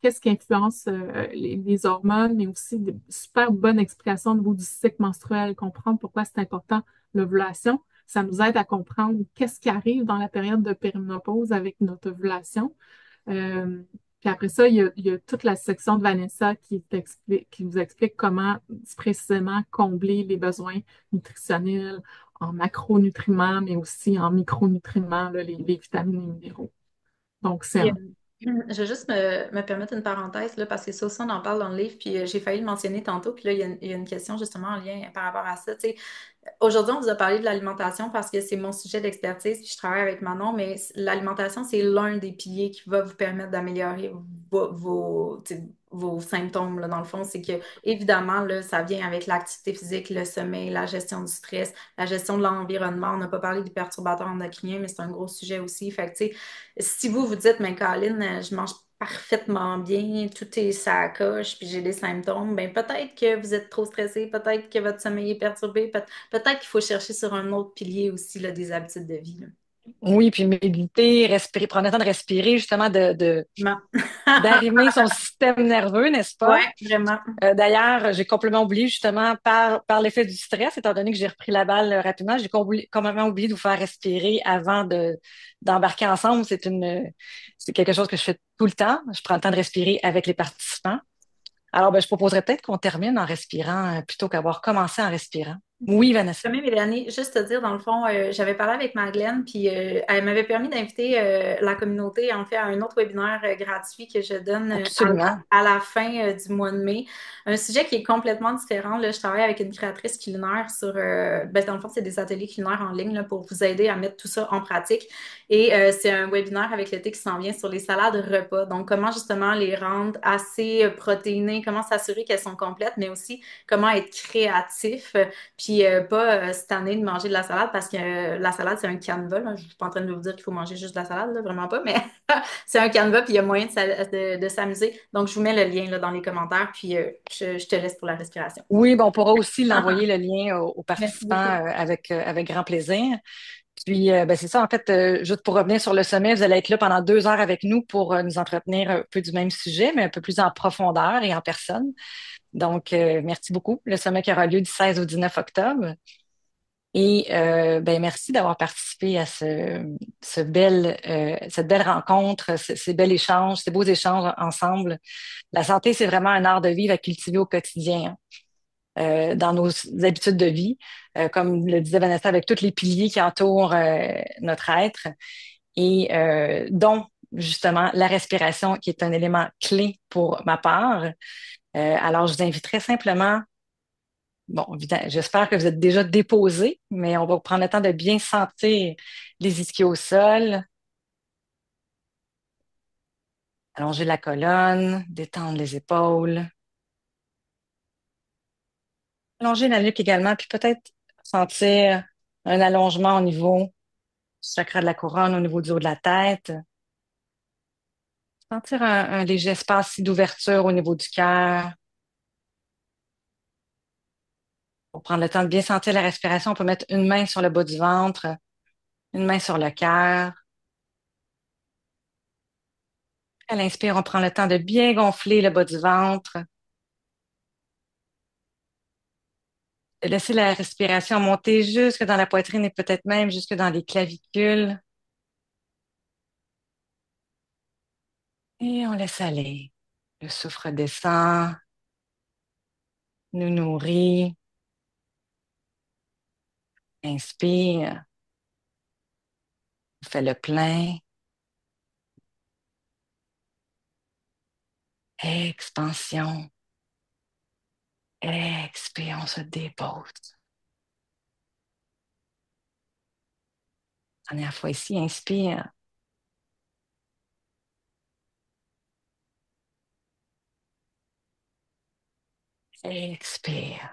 les hormones, mais aussi de super bonnes explications au niveau du cycle menstruel, comprendre pourquoi c'est important l'ovulation. Ça nous aide à comprendre qu'est-ce qui arrive dans la période de périménopause avec notre ovulation. Euh, Puis après ça, il y a toute la section de Vanessa qui vous explique comment précisément combler les besoins nutritionnels en macronutriments, mais aussi en micronutriments, là, les vitamines et minéraux. Donc, Il y a, Je vais juste me permettre une parenthèse là, parce que ça aussi, on en parle dans le livre, puis j'ai failli le mentionner tantôt, puis là, il y a une question justement en lien par rapport à ça. Tu sais, aujourd'hui, on vous a parlé de l'alimentation parce que c'est mon sujet d'expertise, puis je travaille avec Manon, mais l'alimentation, c'est l'un des piliers qui va vous permettre d'améliorer tu sais, vos symptômes, là, dans le fond. C'est que, évidemment, là, ça vient avec l'activité physique, le sommeil, la gestion du stress, la gestion de l'environnement. On n'a pas parlé des perturbateurs endocriniens, mais c'est un gros sujet aussi. Fait que, tu sais, si vous vous dites, mais Caroline, je mange parfaitement bien, tout est ça coche, puis j'ai des symptômes, ben peut-être que vous êtes trop stressé, peut-être que votre sommeil est perturbé, peut-être qu'il faut chercher sur un autre pilier aussi là, des habitudes de vie. Là. Oui, puis méditer, respirer, prendre le temps de respirer, justement, Non. d'arrimer son système nerveux, n'est-ce pas? Ouais, vraiment. D'ailleurs, j'ai complètement oublié, justement, par l'effet du stress, étant donné que j'ai repris la balle rapidement, j'ai complètement oublié de vous faire respirer avant d'embarquer ensemble. C'est quelque chose que je fais tout le temps. Je prends le temps de respirer avec les participants. Alors, ben, je proposerais peut-être qu'on termine en respirant plutôt qu'avoir commencé en respirant. Oui, Vanessa. Premier, Mélanie, juste te dire, dans le fond, j'avais parlé avec Madeleine, puis elle m'avait permis d'inviter la communauté, en fait, à un autre webinaire gratuit que je donne Absolument. à la fin du mois de mai. Un sujet qui est complètement différent. Là, je travaille avec une créatrice culinaire sur, ben, dans le fond, c'est des ateliers culinaires en ligne là, pour vous aider à mettre tout ça en pratique. Et c'est un webinaire avec l'été qui s'en vient sur les salades repas. Donc, comment justement les rendre assez protéinées, comment s'assurer qu'elles sont complètes, mais aussi comment être créatif. Puis pas cette année de manger de la salade parce que la salade, c'est un canevas. Là. Je suis pas en train de vous dire qu'il faut manger juste de la salade, là, vraiment pas, mais c'est un canevas, puis il y a moyen de s'amuser. Donc, je vous mets le lien là, dans les commentaires, puis je te laisse pour la respiration. Oui, ben, on pourra aussi l'envoyer le lien aux Merci participants beaucoup. avec grand plaisir. Puis, ben, c'est ça, en fait, juste pour revenir sur le sommet, vous allez être là pendant 2 heures avec nous pour nous entretenir un peu du même sujet, mais un peu plus en profondeur et en personne. Donc, merci beaucoup. Le sommet qui aura lieu du 16 au 19 octobre. Et ben, merci d'avoir participé à cette belle rencontre, ces bels échanges, ces beaux échanges ensemble. La santé, c'est vraiment un art de vivre à cultiver au quotidien, dans nos habitudes de vie, comme le disait Vanessa, avec tous les piliers qui entourent notre être et dont justement la respiration qui est un élément clé pour ma part. Alors, je vous inviterai simplement, bon, évidemment, j'espère que vous êtes déjà déposés, mais on va prendre le temps de bien sentir les ischios au sol, allonger la colonne, détendre les épaules, allonger la nuque également, puis peut-être sentir un allongement au niveau du chakra de la couronne, au niveau du haut de la tête. Sentir un léger espace d'ouverture au niveau du cœur. Pour prendre le temps de bien sentir la respiration, on peut mettre une main sur le bas du ventre, une main sur le cœur. À l'inspire, on prend le temps de bien gonfler le bas du ventre, de laisser la respiration monter jusque dans la poitrine et peut-être même jusque dans les clavicules. Et on laisse aller. Le souffle descend, nous nourrit. Inspire, on fait le plein. Expansion. Expire, on se dépose. Dernière fois ici, inspire. Expire.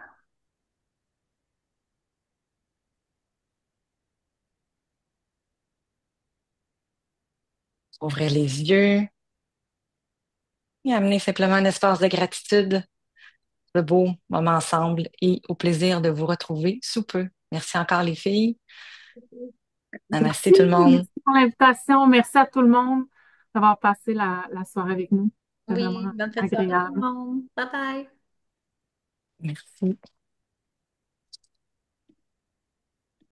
Ouvrir les yeux et amener simplement un espace de gratitude, de beau moment ensemble et au plaisir de vous retrouver sous peu. Merci encore les filles. Namasté Merci, tout le monde. merci pour l'invitation. Merci à tout le monde d'avoir passé la soirée avec nous. C'était Oui, vraiment bonne fête soirée tout le agréable. monde. Bye bye. Merci.